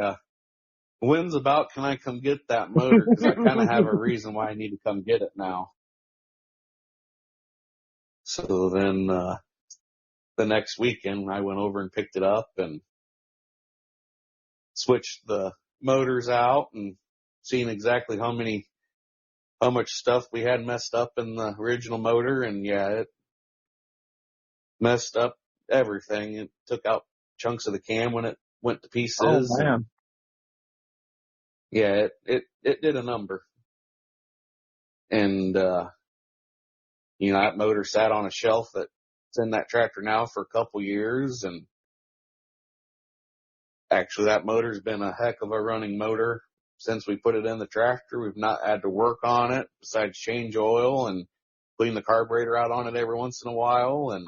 when's about can I come get that motor? Because I kind of have a reason why I need to come get it now." So then the next weekend I went over and picked it up and switched the motors out and seen exactly how much stuff we had messed up in the original motor. And yeah, it messed up everything. It took out chunks of the cam when it went to pieces. Oh man. Yeah, it did a number. And that motor sat on a shelf that's in that tractor now for a couple years, and actually that motor's been a heck of a running motor since we put it in the tractor. We've not had to work on it besides change oil and clean the carburetor out on it every once in a while. And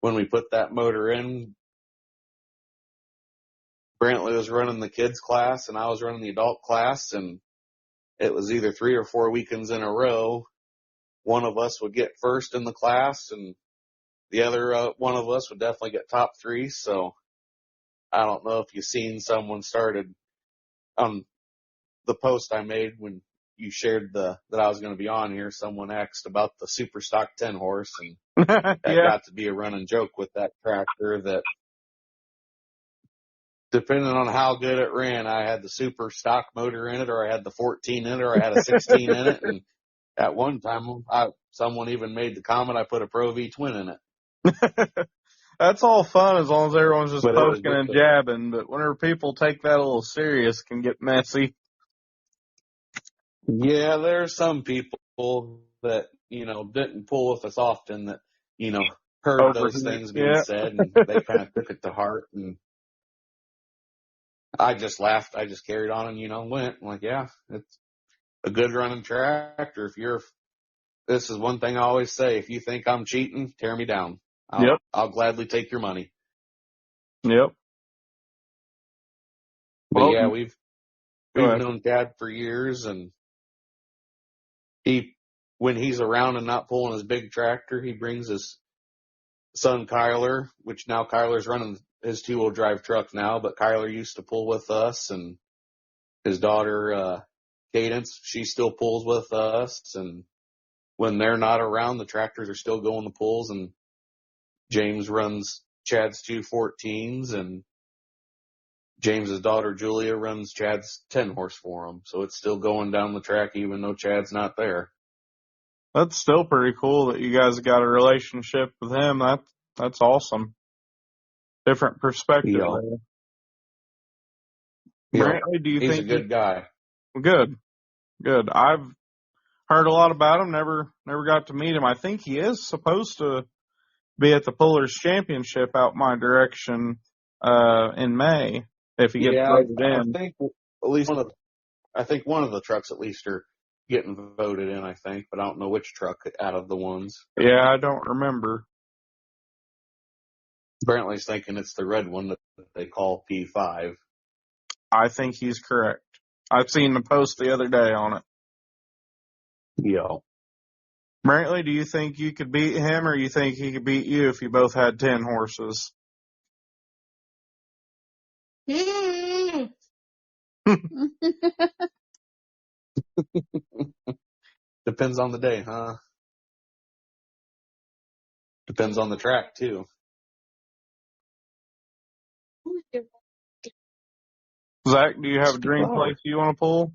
when we put that motor in, Brantley was running the kids class and I was running the adult class, and it was either 3 or 4 weekends in a row. One of us would get first in the class and the other one of us would definitely get top 3. So I don't know if you've seen someone started on the post I made when you shared that I was going to be on here. Someone asked about the super stock 10 horse, and that got to be a running joke with that tractor that depending on how good it ran, I had the super stock motor in it, or I had the 14 in it, or I had a 16 in it. And at one time, someone even made the comment I put a Pro V twin in it. That's all fun as long as everyone's just poking and jabbing. But whenever people take that a little serious, it can get messy. Yeah, there are some people that, didn't pull with us often that, heard those things being said, and they kind of took it to heart. And I just laughed. I just carried on and, went. I'm like, yeah, it's a good running tractor. This is one thing I always say. If you think I'm cheating, tear me down. I'll gladly take your money. Yep. But yeah, we've known Dad for years, and when he's around and not pulling his big tractor, he brings his son Kyler, which now Kyler's running his 2-wheel drive truck now, but Kyler used to pull with us, and his daughter Cadence, she still pulls with us. And when they're not around, the tractors are still going to pulls, and James runs Chad's 214s, and James's daughter Julia runs Chad's 10 horse for him. So it's still going down the track even though Chad's not there. That's still pretty cool that you guys got a relationship with him. That's awesome. Different perspective there. Brantley, do you think he's a good guy? Good. I've heard a lot about him. Never got to meet him. I think he is supposed to be at the Pullers Championship out my direction in May if he gets voted in. I think one of the trucks at least are getting voted in, I think, but I don't know which truck out of the ones. Yeah, I don't remember. Brantley's thinking it's the red one that they call P5. I think he's correct. I've seen the post the other day on it. Yeah. Brantley, do you think you could beat him, or you think he could beat you if you both had 10 horses? Depends on the day, huh? Depends on the track, too. Zach, do you have a dream place you want to pull?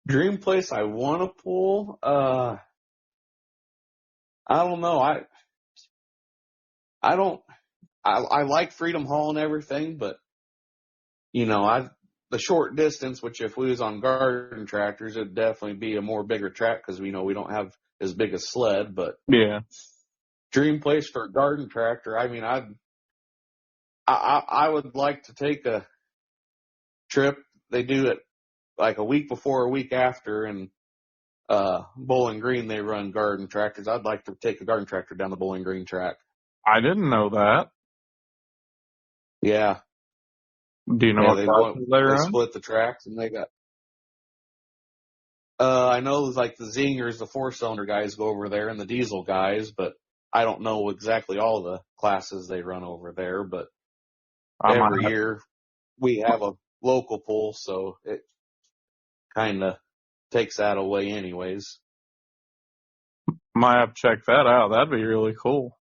Dream place I want to pull? I don't know. I like Freedom Hall and everything, but the short distance, which if we was on garden tractors, it'd definitely be a more bigger track because we don't have as big a sled, but Yeah. dream place for a garden tractor. I mean, I would like to take a trip. They do it like a week before, a week after, and Bowling Green, they run garden tractors. I'd like to take a garden tractor down the Bowling Green track. I didn't know that. Yeah. Do you know Yeah, what classes they they run? split the tracks and they got, I know like the Zingers, the 4-cylinder guys go over there and the diesel guys, but I don't know exactly all the classes they run over there, but I every might year we have a local pool, so it kind of takes that away anyways. have to check that out. That'd be really cool.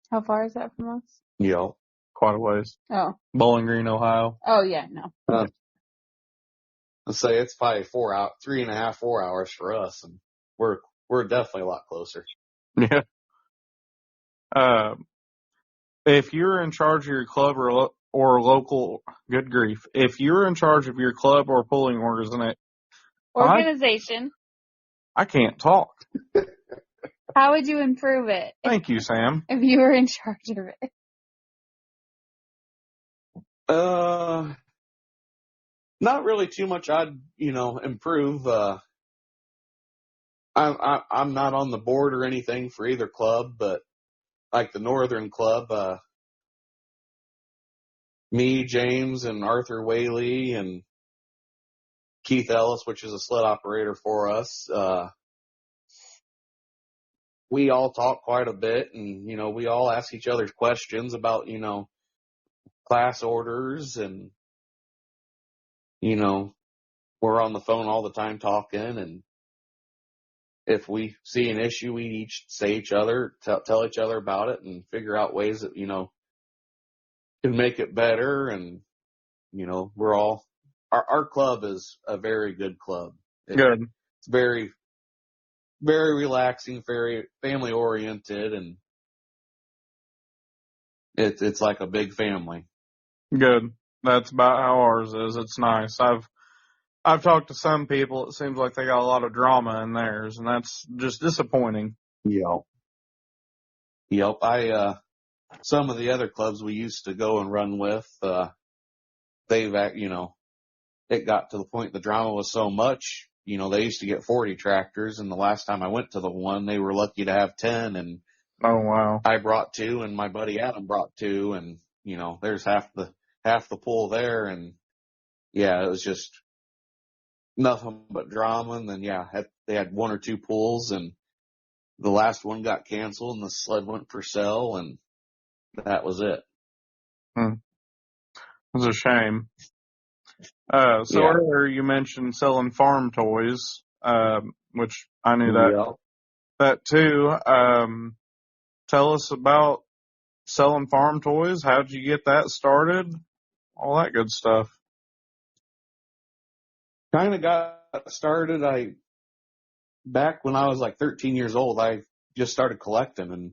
How far is that from us? You know, Quite a ways. Oh. Bowling Green, Ohio. Oh, yeah, no. Let's say it's probably 3.5, 4 hours for us, and we're definitely a lot closer. Yeah. If you're in charge of your club or local, good grief, if you're in charge of your club or pulling Organization. I can't talk. How would you improve it Thank you, Sam. if you were in charge of it? Not really too much I'd, improve. I'm not on the board or anything for either club, but like the Northern Club, me, James, and Arthur Whaley and Keith Ellis, which is a sled operator for us, we all talk quite a bit, and, we all ask each other questions about, class orders, and, we're on the phone all the time talking, and if we see an issue, we each tell each other about it and figure out ways that, can make it better. And, our club is a very good club. Good. It's very, very relaxing, very family oriented, and it's like a big family. Good. That's about how ours is. It's nice. I've talked to some people. It seems like they got a lot of drama in theirs, and that's just disappointing. Yep. Some of the other clubs we used to go and run with, they've, it got to the point the drama was so much, they used to get 40 tractors, and the last time I went to the one, they were lucky to have 10, and Oh, wow. I brought 2, and my buddy Adam brought 2, and, there's half the pool there, and yeah, it was just nothing but drama. And then, they had 1 or 2 pools, and the last one got canceled, and the sled went for sale, and that was it. It was a shame. Earlier you mentioned selling farm toys, which I knew that too. Tell us about selling farm toys. How'd you get that started? All that good stuff. Kind of got started. Back when I was like 13 years old, I just started collecting, and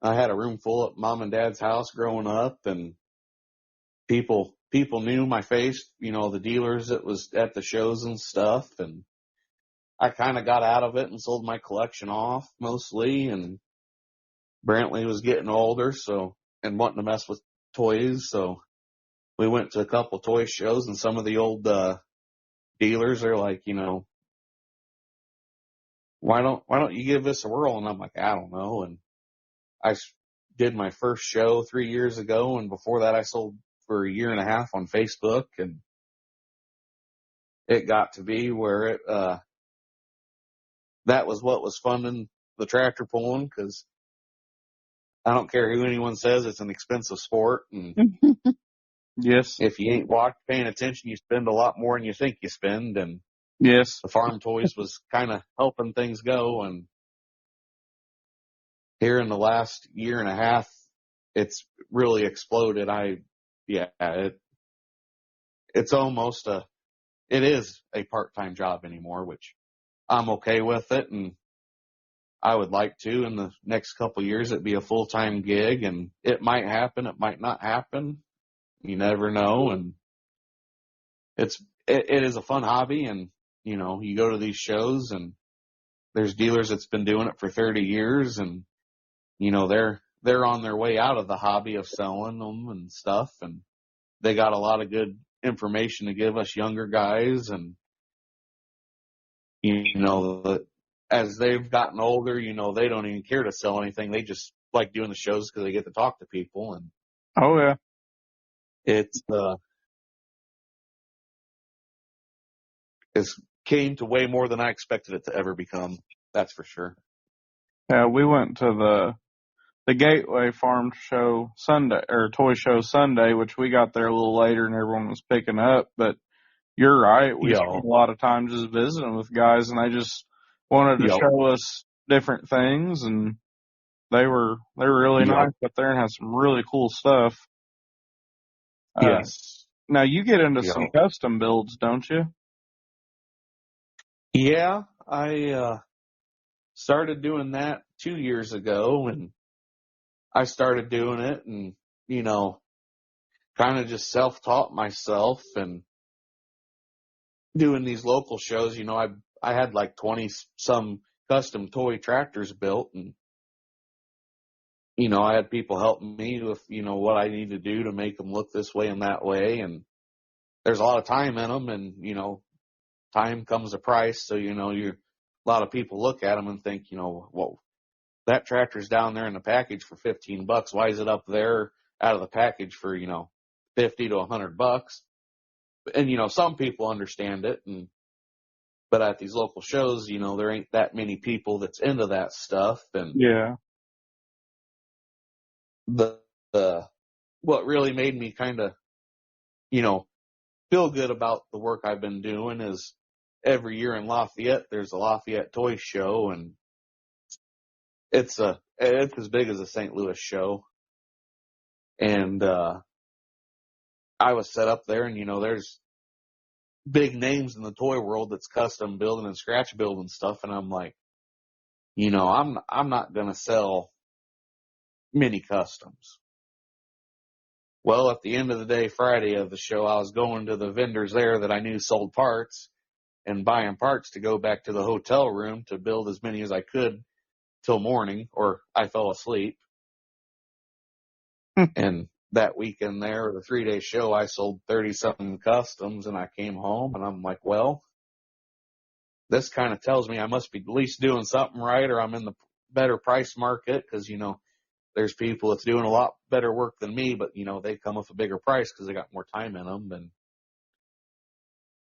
I had a room full at mom and dad's house growing up, and people knew my face, the dealers that was at the shows and stuff. And I kind of got out of it and sold my collection off mostly. And Brantley was getting older, and wanting to mess with toys. So we went to a couple toy shows, and some of the old, dealers are like, why don't you give this a whirl? And I'm like, I don't know. And I did my first show 3 years ago. And before that, I sold for a year and a half on Facebook, and it got to be where that was what was funding the tractor pulling, because I don't care who anyone says, it's an expensive sport. And Yes. if you ain't paying attention, you spend a lot more than you think you spend. And Yes. the farm toys was kind of helping things go. And here in the last year and a half, it's really exploded. It is a part-time job anymore, which I'm okay with it. And I would like to, in the next couple of years, it'd be a full-time gig, and it might happen. It might not happen. You never know. And it is a fun hobby. And, you go to these shows, and there's dealers that's been doing it for 30 years, and they're on their way out of the hobby of selling them and stuff, and they got a lot of good information to give us younger guys. And as they've gotten older, they don't even care to sell anything. They just like doing the shows because they get to talk to people, and Oh yeah. it's came to way more than I expected it to ever become. That's for sure. Yeah, we went to the Gateway Farm Show Sunday, or Toy Show Sunday, which we got there a little later and everyone was picking up. But you're right. We spent a lot of time just visiting with guys, and they just wanted to show us different things, and they were really nice up there and had some really cool stuff. Yes. Now you get into some custom builds, don't you? Yeah, I started doing that 2 years ago, and I started doing it, and kind of just self-taught myself and doing these local shows. I had like 20 some custom toy tractors built, and I had people helping me with what I need to do to make them look this way and that way, and there's a lot of time in them, and time comes a price. So a lot of people look at them and think, well, that tractor's down there in the package for $15. Why is it up there out of the package for $50 to $100? And some people understand it, but at these local shows, there ain't that many people that's into that stuff. And yeah, the what really made me kind of feel good about the work I've been doing is every year in Lafayette there's a Lafayette Toy Show, and it's as big as a St. Louis show. And I was set up there, and there's big names in the toy world that's custom building and scratch building stuff, and I'm like, I'm not gonna sell mini customs. Well, at the end of the day, Friday of the show, I was going to the vendors there that I knew sold parts and buying parts to go back to the hotel room to build as many as I could till morning, or I fell asleep. And that weekend there, the 3-day show, I sold 30-something customs, and I came home, and I'm like, well, this kind of tells me I must be at least doing something right, or I'm in the better price market, because, there's people that's doing a lot better work than me, but, they come with a bigger price because they got more time in them. And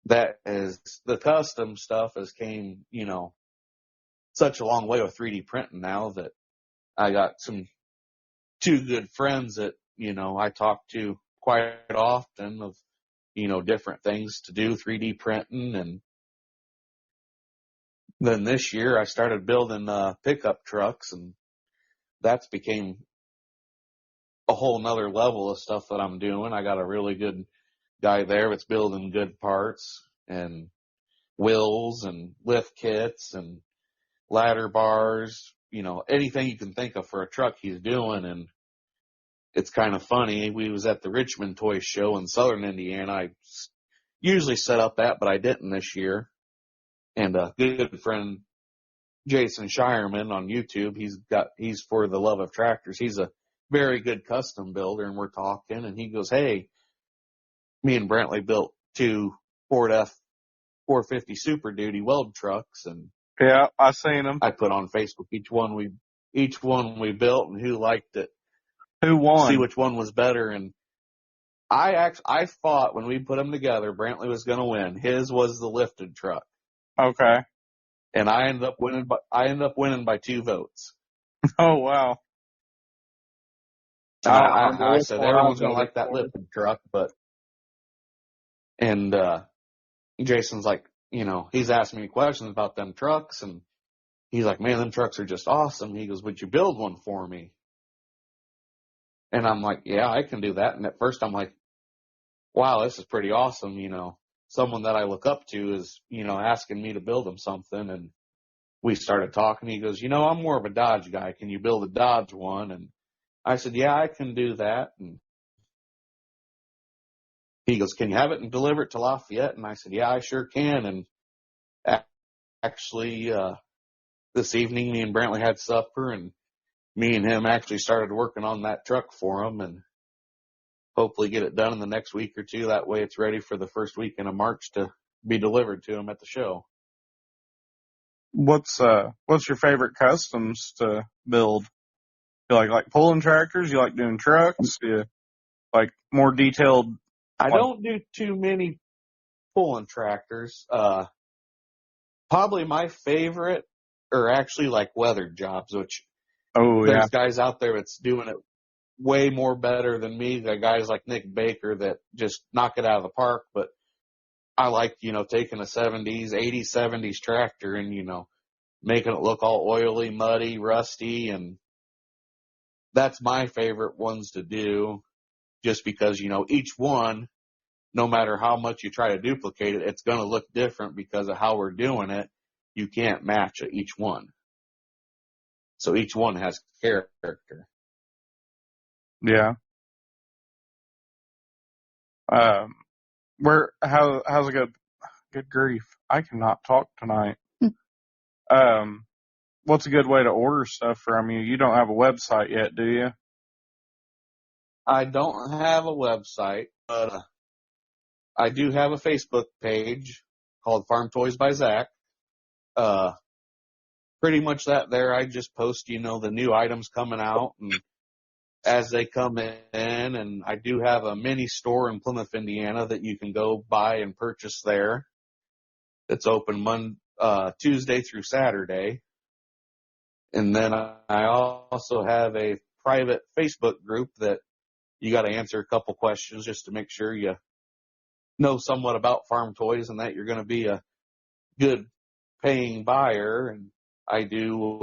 that is, the custom stuff has came, such a long way with 3D printing now that I got two good friends that, I talk to quite often of, different things to do 3D printing. And then this year I started building pickup trucks, and that's became a whole nother level of stuff that I'm doing. I got a really good guy there that's building good parts and wheels and lift kits and ladder bars, anything you can think of for a truck he's doing. And it's kind of funny. We was at the Richmond Toy Show in Southern Indiana. I usually set up that, but I didn't this year. And a good friend, Jason Shireman on YouTube, he's for the love of tractors. He's a very good custom builder, and we're talking, and he goes, hey, me and Brantley built 2 Ford F-450 Super Duty weld trucks, and yeah, I seen them. I put on Facebook each one we built and who liked it, who won, see which one was better. And I thought when we put them together, Brantley was going to win. His was the lifted truck. Okay. And I ended up winning by 2 votes. Oh wow. I said everyone's going to like that lifted truck, and Jason's like, he's asking me questions about them trucks, and he's like, man, them trucks are just awesome. He goes, would you build one for me? And I'm like, yeah, I can do that. And at first I'm like, wow, this is pretty awesome. Someone that I look up to is, asking me to build him something. And we started talking. He goes, I'm more of a Dodge guy. Can you build a Dodge one? And I said, yeah, I can do that. And he goes, can you have it and deliver it to Lafayette? And I said, yeah, I sure can. And actually, this evening, me and Brantley had supper, and me and him actually started working on that truck for him, and hopefully get it done in the next week or two. That way it's ready for the first weekend of March to be delivered to him at the show. What's your favorite customs to build? You like pulling tractors? You like doing trucks? You like more detailed? I don't do too many pulling tractors. Probably my favorite are actually like weather jobs, which there's guys out there that's doing it way more better than me. There are guys like Nick Baker that just knock it out of the park. But I like, taking a 70s, 80s, 70s tractor and, making it look all oily, muddy, rusty. And that's my favorite ones to do just because, each one, no matter how much you try to duplicate it, it's going to look different because of how we're doing it. You can't match each one. So each one has character. Yeah. How's it go? Good grief. I cannot talk tonight. What's a good way to order stuff from you? You don't have a website yet, do you? I don't have a website, but I do have a Facebook page called Farm Toys by Zac. Pretty much that there, I just post, the new items coming out and as they come in, and I do have a mini store in Plymouth, Indiana that you can go buy and purchase there. It's open Tuesday through Saturday. And then I also have a private Facebook group that you got to answer a couple questions just to make sure you know somewhat about farm toys and that you're going to be a good paying buyer. And I do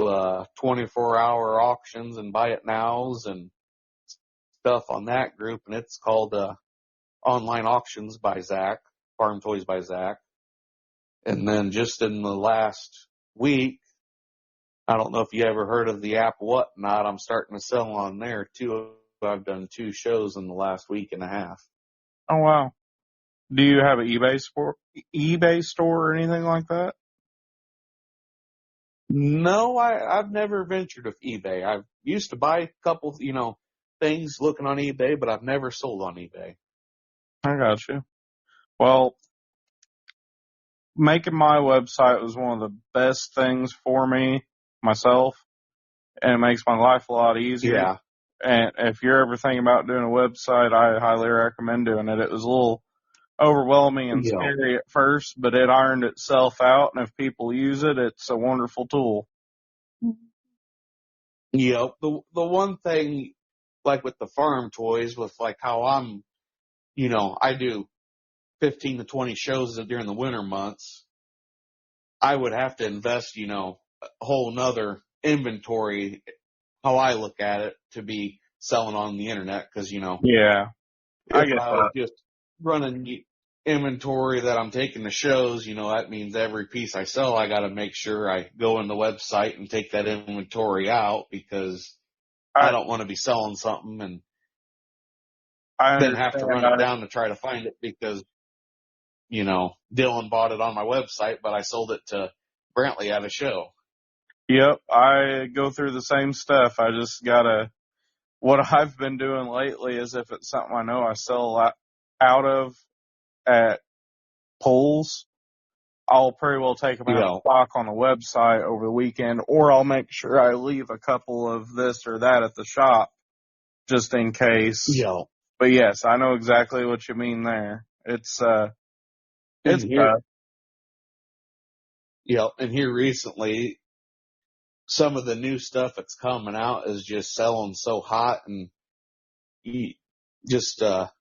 24-hour auctions and buy it nows and stuff on that group, and it's called Online Auctions by Zac, Farm Toys by Zac. And then just in the last week, I don't know if you ever heard of the app Whatnot. I'm starting to sell on there too. I've done 2 shows in the last week and a half. Oh wow! Do you have an eBay store or anything like that? No, I've never ventured with eBay. I used to buy a couple, things looking on eBay, but I've never sold on eBay. I got you. Well, making my website was one of the best things for me, myself, and it makes my life a lot easier. Yeah. And if you're ever thinking about doing a website, I highly recommend doing it. It was a little overwhelming and scary at first, but it ironed itself out, and if people use it, it's a wonderful tool. Yeah, the one thing, like with the farm toys, with like how I'm, I do 15 to 20 shows during the winter months, I would have to invest, a whole nother inventory, how I look at it, to be selling on the internet. Because, Yeah, I if get I was just running the inventory that I'm taking to shows, that means every piece I sell, I got to make sure I go in the website and take that inventory out because I don't want to be selling something and then have to run it down to try to find it because, Dylan bought it on my website, but I sold it to Brantley at a show. Yep, I go through the same stuff. I just gotta, what I've been doing lately is if it's something I know I sell out of at polls, I'll pretty well take them out of stock on the website over the weekend, or I'll make sure I leave a couple of this or that at the shop just in case. Yeah. But yes, I know exactly what you mean there. It's tough. Yeah, and here recently, some of the new stuff that's coming out is just selling so hot, and just a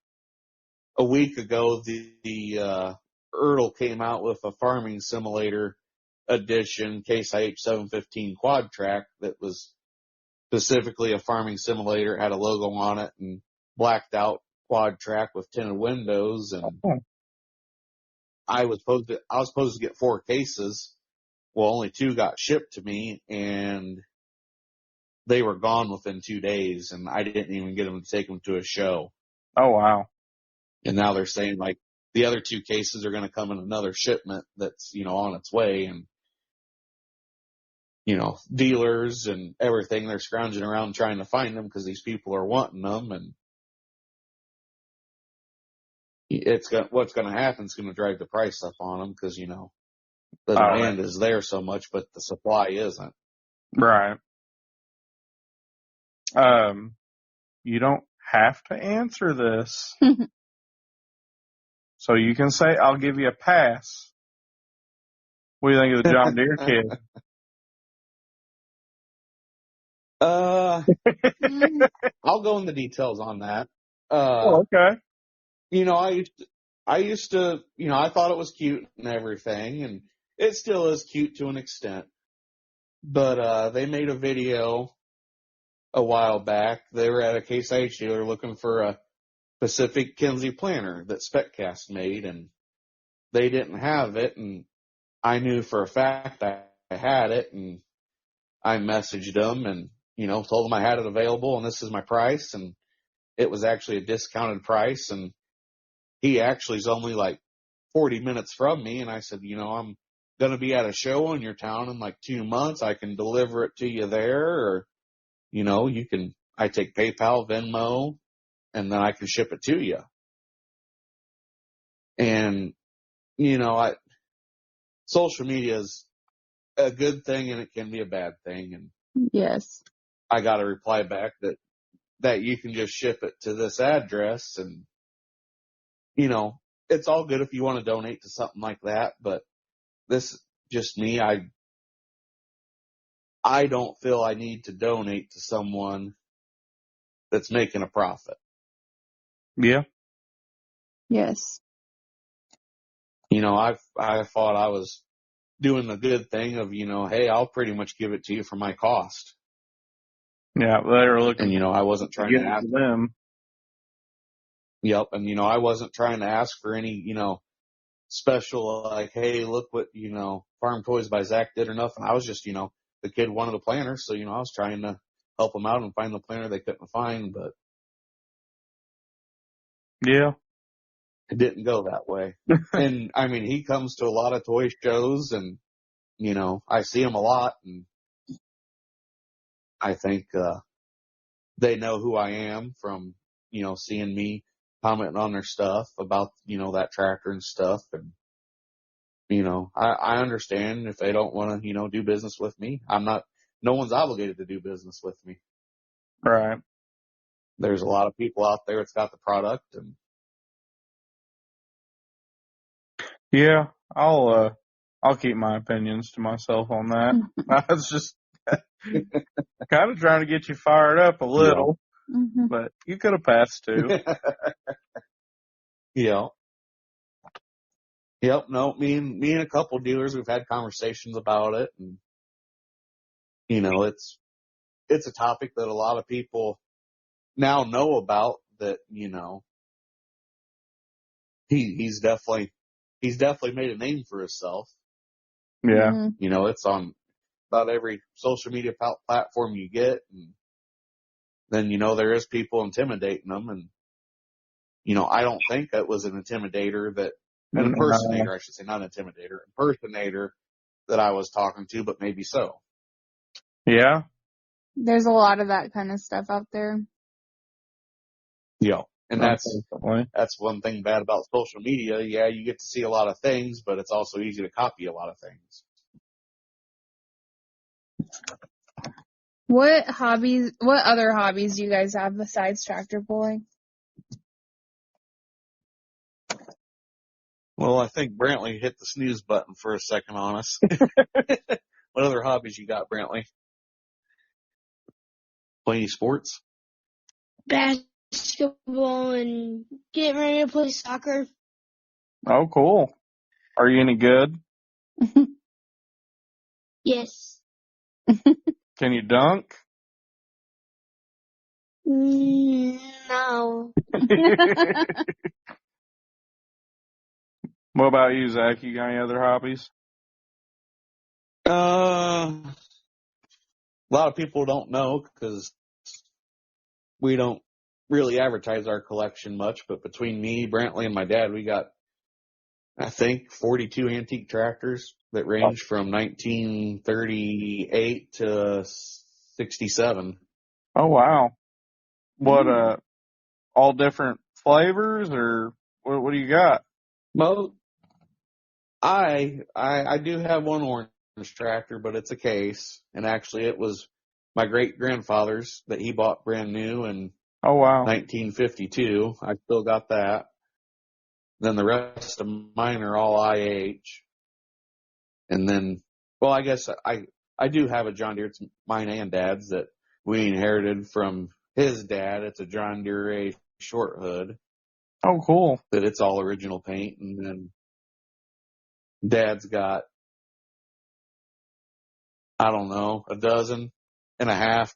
week ago, the Ertl came out with a farming simulator edition Case IH 715 quad track that was specifically a farming simulator. It had a logo on it and blacked out quad track with tinted windows, and I was supposed to get 4 cases. Well, only 2 got shipped to me, and they were gone within 2 days, and I didn't even get them to take them to a show. Oh, wow. And now they're saying, like, the other 2 cases are going to come in another shipment that's, on its way. And dealers and everything. They're scrounging around trying to find them because these people are wanting them, and what's going to happen is going to drive the price up on them because, the demand is there so much, but the supply isn't. Right. You don't have to answer this. So you can say, I'll give you a pass. What do you think of the John Deere kid? I'll go into details on that. Okay. I used to, I thought it was cute and everything, and it still is cute to an extent. But they made a video a while back. They were at a Case IH dealer looking for a Pacific Kinsey planter that SpecCast made, and they didn't have it, and I knew for a fact I had it, and I messaged them and, told them I had it available and this is my price, and it was actually a discounted price, and he actually is only like 40 minutes from me, and I said, I'm going to be at a show in your town in like 2 months. I can deliver it to you there, or, I take PayPal, Venmo, and then I can ship it to you. And, social media is a good thing and it can be a bad thing. And yes, I got a reply back that you can just ship it to this address, and, it's all good if you want to donate to something like that, but this just me. I don't feel I need to donate to someone that's making a profit. Yeah. yes, I thought I was doing the good thing of, hey, I'll pretty much give it to you for my cost. Yeah, they were looking. And, I wasn't trying to ask them. Yep. And, I wasn't trying to ask for any, special, like, hey, look what, Farm Toys by Zac did or nothing. I was just, the kid wanted a planter. So, I was trying to help them out and find the planter they couldn't find, but yeah, it didn't go that way. And I mean, he comes to a lot of toy shows, and, I see him a lot, and I think, they know who I am from, seeing me commenting on their stuff about, that tractor and stuff. And, I understand if they don't want to, do business with me. No one's obligated to do business with me. right. There's a lot of people out there that's got the product, and Yeah, I'll keep my opinions to myself on that. I was just kind of trying to get you fired up a little, but you could have passed too. yeah. Yep. No, me and a couple dealers, we've had conversations about it, and it's a topic that a lot of people now know about. That he's definitely made a name for himself. Yeah. It's on about every social media platform you get, and then there is people intimidating them, and I don't think that was an impersonator, I should say, not intimidator, impersonator that I was talking to, but maybe so. Yeah. there's a lot of that kind of stuff out there. Yeah. And that's one thing bad about social media. Yeah, you get to see a lot of things, but it's also easy to copy a lot of things. What other hobbies do you guys have besides tractor pulling? Well, I think Brantley hit the snooze button for a second on us. What other hobbies you got, Brantley? Play any sports? Basketball and getting ready to play soccer. Oh, cool. Are you any good? Yes. Can you dunk? No. What about you, Zac? You got any other hobbies? A lot of people don't know because we don't really advertise our collection much, but between me, Brantley, and my dad, we got I think 42 antique tractors that range from 1938 to 67. Oh wow. What all different flavors, or what do you got? Well, I do have one orange tractor, but it's a case, and actually it was my great grandfather's that he bought brand new in Oh wow. 1952. I still got that. Then the rest of mine are all IH. And then, well, I guess I do have a John Deere. It's mine and Dad's that we inherited from his dad. It's a John Deere A short hood. Oh cool. That it's all original paint. And then Dad's got, I don't know, a dozen and a half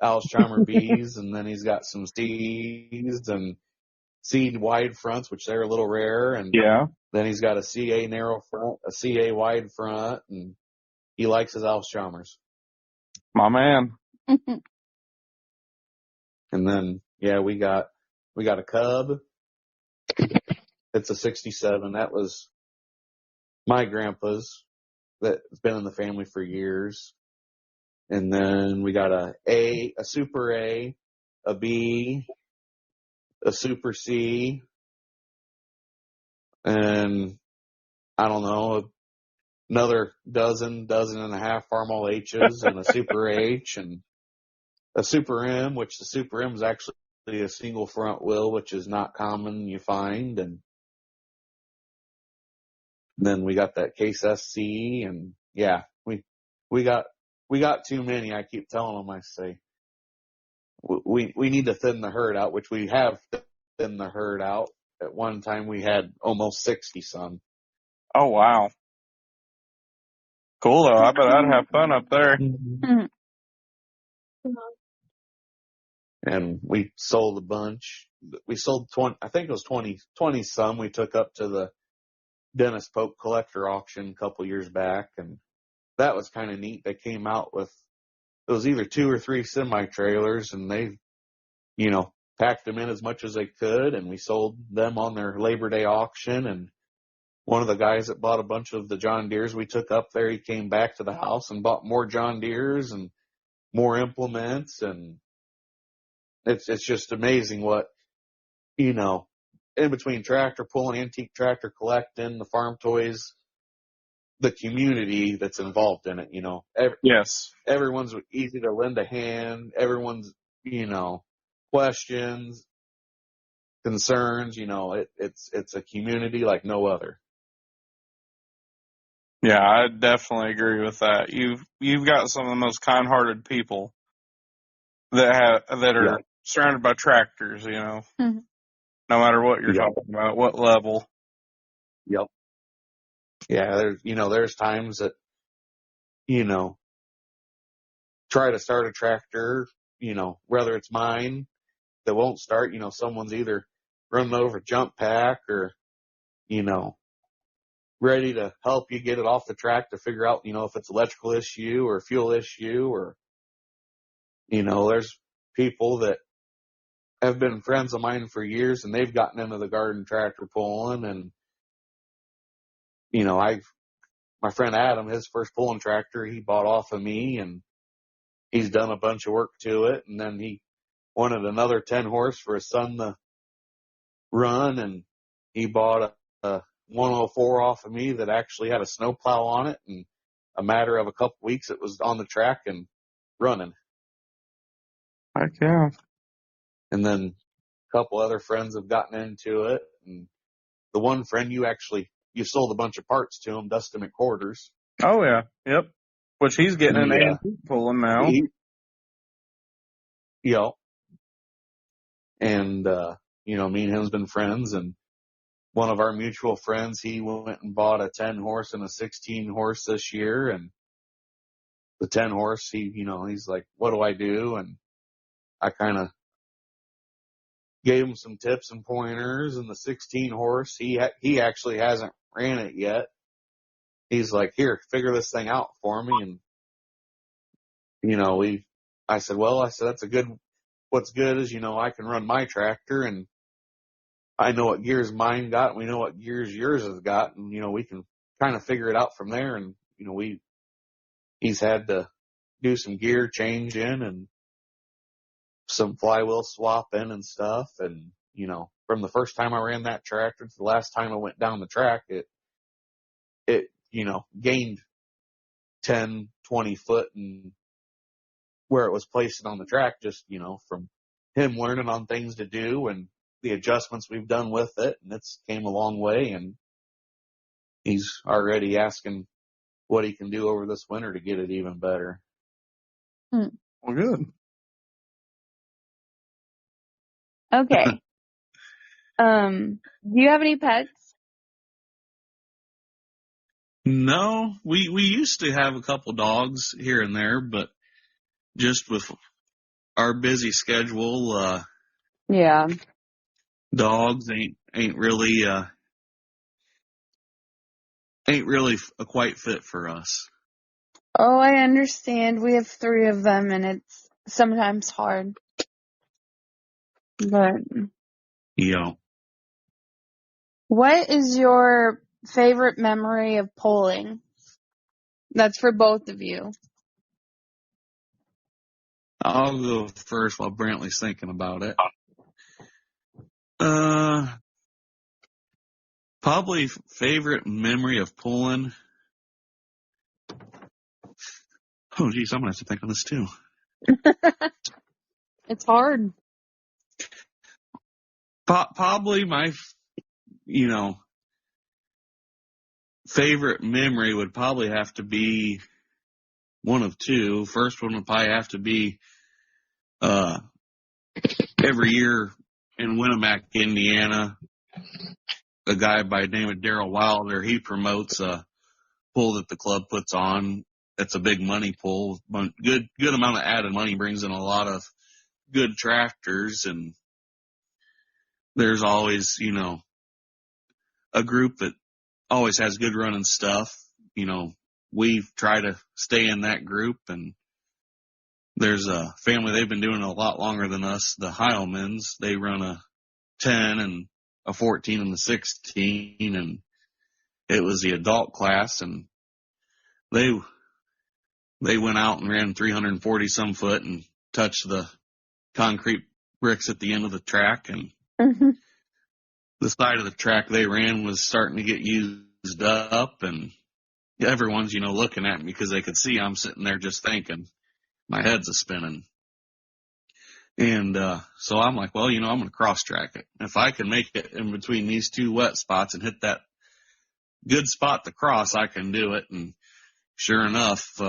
Alzheimer Bs, and then he's got some C's and seed wide fronts, which they're a little rare, and Yeah. then he's got a CA narrow front, a CA wide front, and he likes his Alzheimer's. My man. And then yeah, we got a Cub. It's a 67. That was my grandpa's. That's been in the family for years. And then we got a Super A, a B, a Super C, and I don't know, another dozen and a half Farmall H's, and a Super H, and a Super M, which the Super M is actually a single front wheel, which is not common you find. And then we got that Case SC, and yeah, we got too many. I keep telling them, I say, we need to thin the herd out, which we have thinned the herd out. At one time we had almost 60 some. Oh wow. Cool though. I bet I'd have fun up there. And we sold a bunch. We sold 20, I think it was 20 some we took up to the Dennis Pope collector auction a couple years back. And that was kind of neat. They came out with, it was either 2 or 3 semi trailers, and they, packed them in as much as they could. And we sold them on their Labor Day auction. And one of the guys that bought a bunch of the John Deeres we took up there, he came back to the house and bought more John Deeres and more implements. And it's just amazing what, in between tractor pulling, antique tractor collecting, the farm toys, the community that's involved in it, Yes. Everyone's easy to lend a hand. Everyone's, questions, concerns, it's a community like no other. Yeah, I definitely agree with that. You've got some of the most kind-hearted people that are surrounded by tractors, no matter what you're talking about, what level. Yep. Yeah, there's times that, try to start a tractor, whether it's mine that won't start, someone's either running over a jump pack or, ready to help you get it off the track to figure out, if it's electrical issue or fuel issue, or, there's people that have been friends of mine for years and they've gotten into the garden tractor pulling. And, my friend Adam, his first pulling tractor, he bought off of me, and he's done a bunch of work to it. And then he wanted another 10 horse for his son to run, and he bought a 104 off of me that actually had a snowplow on it. And a matter of a couple weeks, it was on the track and running. Heck yeah. And then a couple other friends have gotten into it. And the one friend you sold a bunch of parts to him, Dustin McQuarters. Oh yeah. Yep. Which he's getting an antique pulling now. And, me and him's been friends, and one of our mutual friends, he went and bought a 10 horse and a 16 horse this year. And the 10 horse, he's like, what do I do? And I kind of gave him some tips and pointers. And the 16 horse, he actually hasn't ran it yet. He's like, here, figure this thing out for me. And, I said, that's what's good is, I can run my tractor, and I know what gears mine got, and we know what gears yours has got, and, we can kind of figure it out from there. And, he's had to do some gear change in and some flywheel swap in and stuff. And, from the first time I ran that tractor to the last time I went down the track, it gained 10, 20 foot and where it was placed on the track, just, from him learning on things to do and the adjustments we've done with it. And it's came a long way, and he's already asking what he can do over this winter to get it even better. Well, good. Okay. Do you have any pets? No, we used to have a couple dogs here and there, but just with our busy schedule, Yeah. dogs ain't really a quite fit for us. Oh, I understand. We have 3 of them, and it's sometimes hard. But what is your favorite memory of polling? That's for both of you. I'll go first while Brantley's thinking about it. Probably favorite memory of pulling. Oh, geez, I'm gonna have to think on this too. It's hard. Probably my, favorite memory would probably have to be one of two. First one would probably have to be every year in Winamac, Indiana, a guy by the name of Daryl Wilder, he promotes a pull that the club puts on. It's a big money pull. Good amount of added money, brings in a lot of good tractors, and there's always, a group that always has good running stuff. We try to stay in that group, and there's a family, they've been doing it a lot longer than us, the Heilmans. They run a 10 and a 14 and a 16, and it was the adult class, and they went out and ran 340 some foot and touched the concrete bricks at the end of the track, and the side of the track they ran was starting to get used up, and everyone's, looking at me because they could see I'm sitting there just thinking. My head's a spinning. And so I'm like, well, I'm going to cross-track it. If I can make it in between these two wet spots and hit that good spot to cross, I can do it. And sure enough,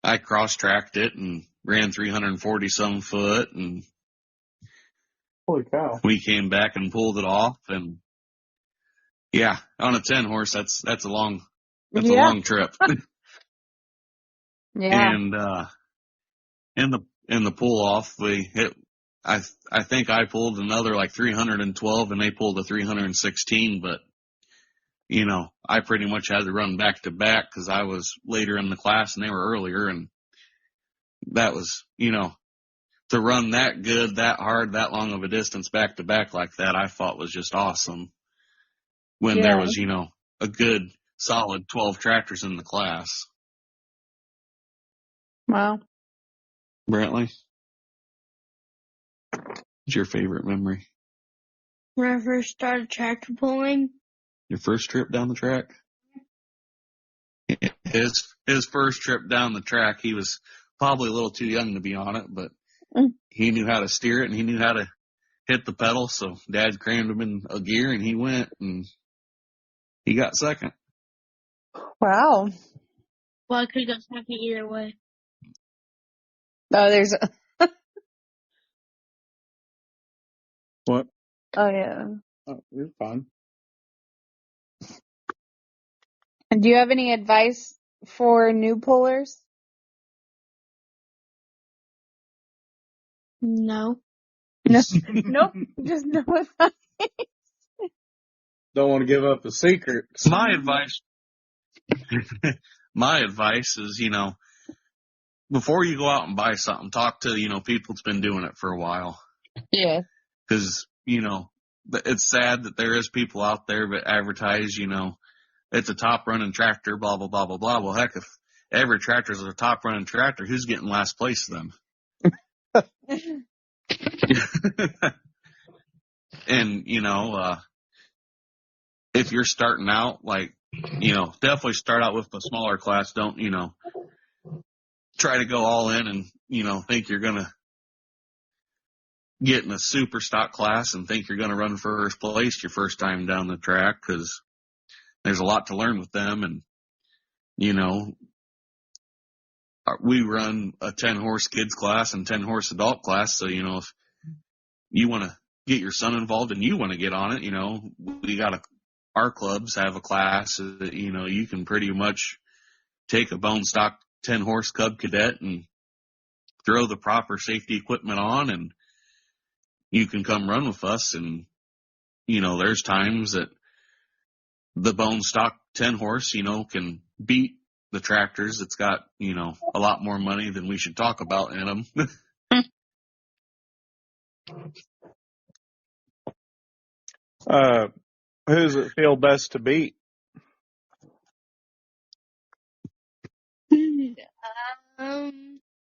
I cross-tracked it and ran 340-some foot. And Holy cow. we came back and pulled it off. And, yeah, on a 10-horse, that's a long long trip. Yeah. And in the pull off, I think I pulled another like 312 and they pulled a 316, but I pretty much had to run back to back because I was later in the class and they were earlier, and that was, to run that good, that hard, that long of a distance back to back like that, I thought was just awesome when there was, a good solid 12 tractors in the class. Wow. Brantley, what's your favorite memory? When I first started tractor pulling. Your first trip down the track? His first trip down the track, he was probably a little too young to be on it, but he knew how to steer it and he knew how to hit the pedal. So Dad crammed him in a gear and he went and he got second. Wow. Well, I could have got second either way. Oh, there's What? Oh, yeah. Oh, you're fine. And do you have any advice for new pullers? No. No. Nope. Just no advice. Don't want to give up the secrets. My advice is, before you go out and buy something, talk to, people that's been doing it for a while. Yeah. Because it's sad that there is people out there that advertise, it's a top running tractor, blah, blah, blah, blah, blah. Well, heck, if every tractor is a top running tractor, who's getting last place then? And, if you're starting out, definitely start out with a smaller class. Don't, try to go all in and, think you're going to get in a super stock class and think you're going to run first place your first time down the track, because there's a lot to learn with them. And, we run a 10-horse kids class and 10-horse adult class. So, if you want to get your son involved and you want to get on it, our clubs have a class that, you can pretty much take a bone stock 10-horse cub cadet and throw the proper safety equipment on, and you can come run with us. And, there's times that the bone stock 10-horse, can beat the tractors that's got, a lot more money than we should talk about in them. Who does it feel best to beat?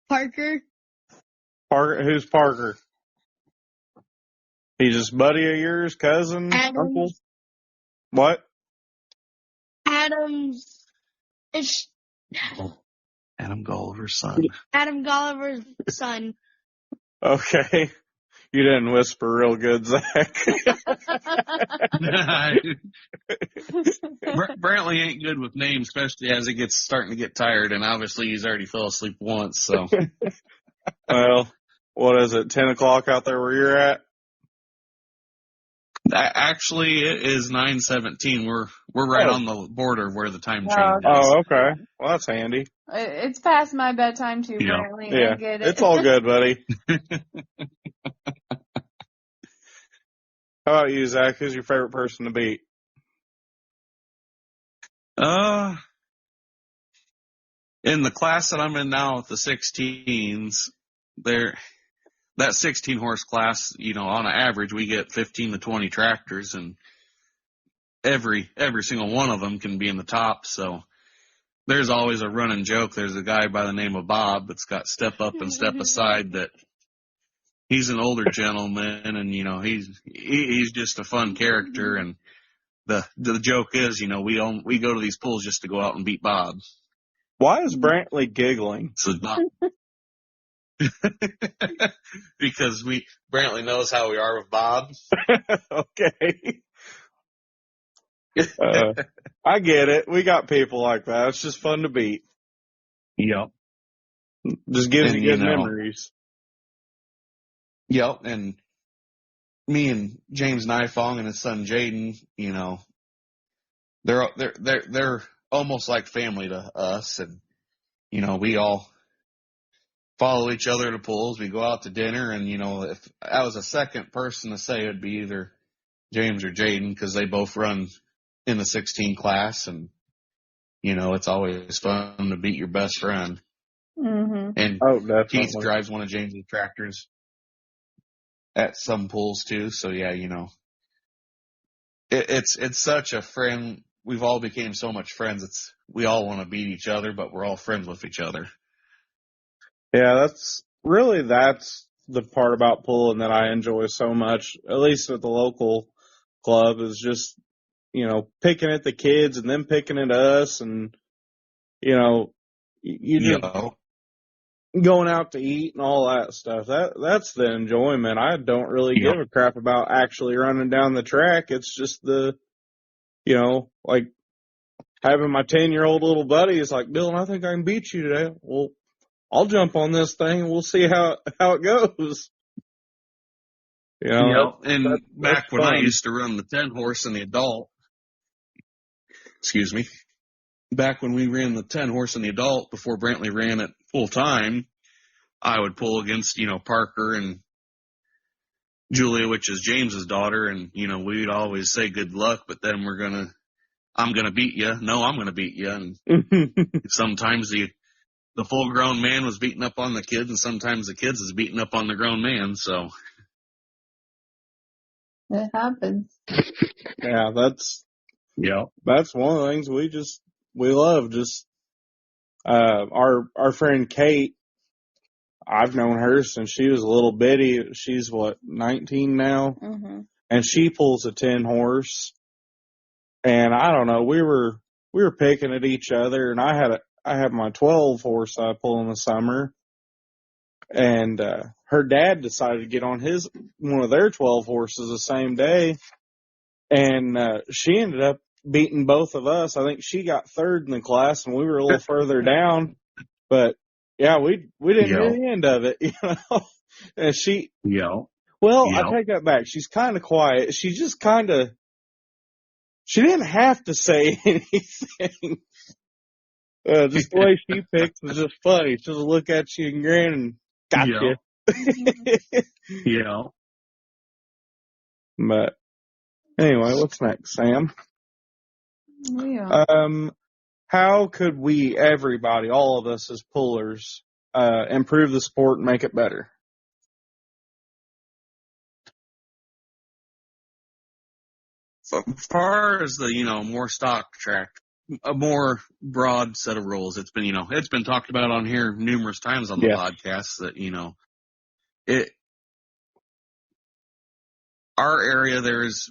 Parker. Who's Parker? He's just buddy of yours, cousin, uncle? What? Adam's. It's Adam Gulliver's son. Adam Gulliver's son. Okay. You didn't whisper real good, Zach. Brantley ain't good with names, especially as he gets starting to get tired, and obviously he's already fell asleep once, so. Well, what is it, 10 o'clock out there where you're at? Actually, it is 9:17. We're right on the border where the time changes. Oh, okay. Well, that's handy. It's past my bedtime too, Brantley. Yeah, I get it. It's all good, buddy. How about you, Zach? Who's your favorite person to beat? In the class that I'm in now with the 16s, that 16-horse class, on average, we get 15 to 20 tractors, and every single one of them can be in the top. So there's always a running joke. There's a guy by the name of Bob that's got step up and step aside, that he's an older gentleman, and, he's just a fun character. And the joke is, we go to these pools just to go out and beat Bob. Why is Brantley giggling? So because Brantley knows how we are with Bob. Okay. I get it. We got people like that. It's just fun to beat. Yep. Just gives you good memories. Yep. And me and James Nifong and his son Jaden, they're almost like family to us, and we all follow each other to pools. We go out to dinner, and if I was a second person to say, it'd be either James or Jaden, because they both run in the 16 class, and it's always fun to beat your best friend. Mm-hmm. And Keith drives one of James's tractors at some pools too. So yeah, it's such a friend. We've all became so much friends. We all want to beat each other, but we're all friends with each other. Yeah, that's the part about pulling that I enjoy so much, at least at the local club, is just, picking at the kids and then picking at us, and, going out to eat and all that stuff. That's the enjoyment. I don't really give a crap about actually running down the track. It's just like having my 10-year-old little buddy is like, Dylan, I think I can beat you today. Well, I'll jump on this thing and we'll see how it goes. And back when I used to run the 10-horse and the adult, back when we ran the 10-horse and the adult before Brantley ran it full time, I would pull against, Parker and Julia, which is James's daughter. And, we'd always say good luck, but then I'm going to beat you. No, I'm going to beat you. And sometimes the full grown man was beating up on the kids, and sometimes the kids was beating up on the grown man. So It happens. Yeah, that's Yeah. one of the things we love. Just our friend Kate, I've known her since she was a little bitty. She's 19 now, and she pulls a 10 horse. And I don't know, we were picking at each other, and I had my 12 horse I pull in the summer, and her dad decided to get on one of their 12 horses the same day, and she ended up beating both of us. I think she got third in the class, and we were a little further down, but yeah, we didn't hear the end of it, you know. And she, I take that back. She's kind of quiet. She just she didn't have to say anything. Just the way she picks is just funny. She'll just look at you and grin and gotcha. Yeah. But anyway, what's next, Sam? Yeah. How could we, everybody, all of us as pullers, improve the sport and make it better? As far as the, more stock track, a more broad set of rules. It's been talked about on here numerous times on the podcast that, our area, it's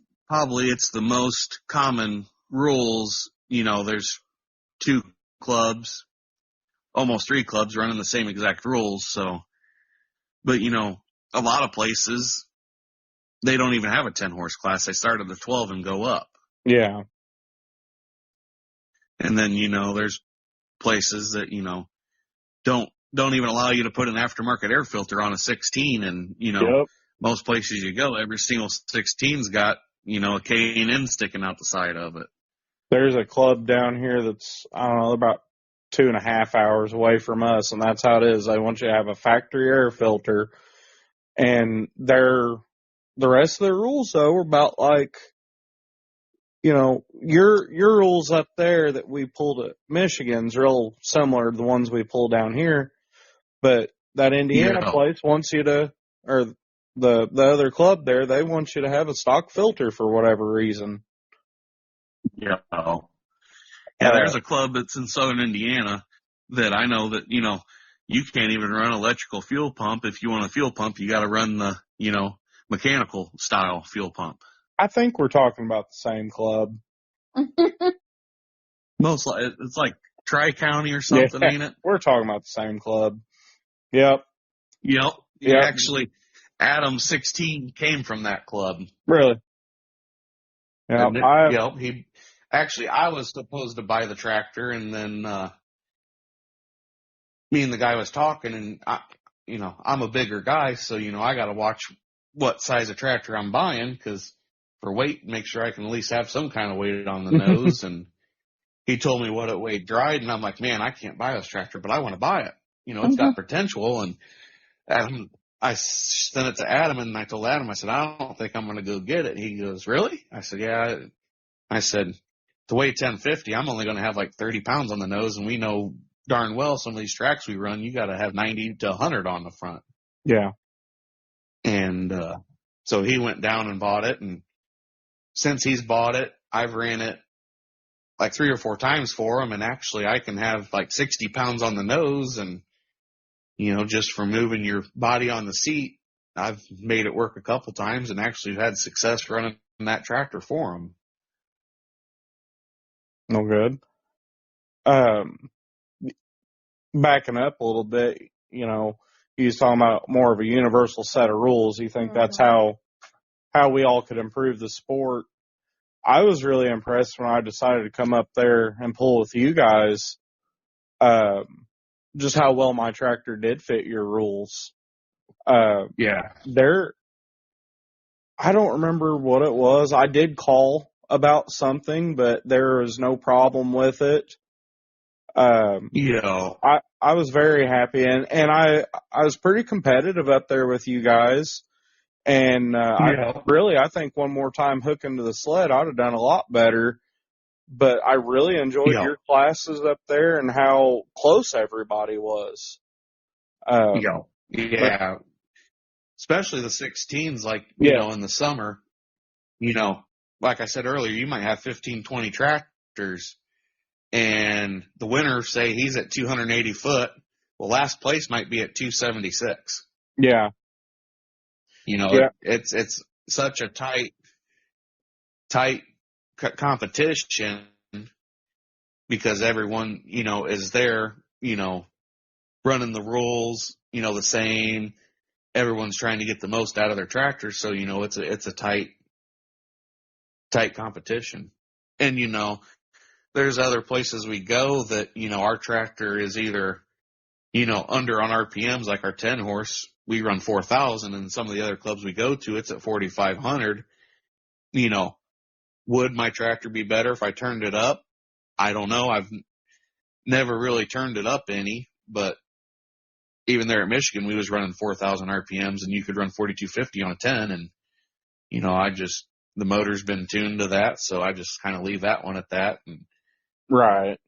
the most common rules. There's 2 clubs, almost 3 clubs running the same exact rules. So, but a lot of places, they don't even have a 10 horse class. They start at the 12 and go up. Yeah. And then, there's places that, don't even allow you to put an aftermarket air filter on a 16. And, most places you go, every single 16's got, a K&N sticking out the side of it. There's a club down here that's, I don't know, about 2.5 hours away from us, and that's how it is. They want you to have a factory air filter, and the rest of the rules, though, are about like, your rules up there that we pulled at Michigan's real similar to the ones we pull down here, but that Indiana place wants you to, or the other club there, they want you to have a stock filter for whatever reason. Yeah. Yeah, there's a club that's in southern Indiana that I know that, you can't even run electrical fuel pump. If you want a fuel pump, you got to run the, mechanical style fuel pump. I think we're talking about the same club. It's like Tri-County or something, ain't it? We're talking about the same club. Yep. Actually, Adam 16 came from that club. Really? Yeah. I was supposed to buy the tractor, and then me and the guy was talking, and I'm a bigger guy, so I got to watch what size of tractor I'm buying, because for weight, make sure I can at least have some kind of weight on the nose. And he told me what it weighed dried, and I'm like, man, I can't buy this tractor, but I want to buy it. It's got potential. And I sent it to Adam, and I told Adam, I said, I don't think I'm going to go get it. He goes, really? I said, yeah. I said, to weigh 1050, I'm only going to have like 30 pounds on the nose, and we know darn well some of these tracks we run, you got to have 90 to 100 on the front. Yeah. And so he went down and bought it, and since he's bought it, I've ran it like 3 or 4 times for him, and actually I can have like 60 pounds on the nose, and just from moving your body on the seat, I've made it work a couple times and actually had success running that tractor for him. No good. Backing up a little bit, he's talking about more of a universal set of rules. You think that's how we all could improve the sport? I was really impressed when I decided to come up there and pull with you guys, just how well my tractor did fit your rules. I don't remember what it was. I did call about something, but there was no problem with it. I was very happy, and I was pretty competitive up there with you guys. And I think one more time hooking to the sled, I'd have done a lot better. But I really enjoyed your classes up there and how close everybody was. Especially the 16s, in the summer. you know, like I said earlier, you might have 15, 20 tractors, and the winner, say he's at 280 foot. Well, last place might be at 276. Yeah. You know, Yeah. it's such a tight competition because everyone, you know, is there, you know, running the rules, you know, the same. Everyone's trying to get the most out of their tractors, so you know it's a tight competition. And you know, there's other places we go that, you know, our tractor is either, you know, under on RPMs, like our 10 horse, we run 4,000, and some of the other clubs we go to, it's at 4,500. You know, would my tractor be better if I turned it up? I don't know. I've never really turned it up any, but even there at Michigan, we was running 4,000 RPMs, and you could run 4,250 on a 10. And, you know, the motor's been tuned to that, so I just kind of leave that one at that and Right.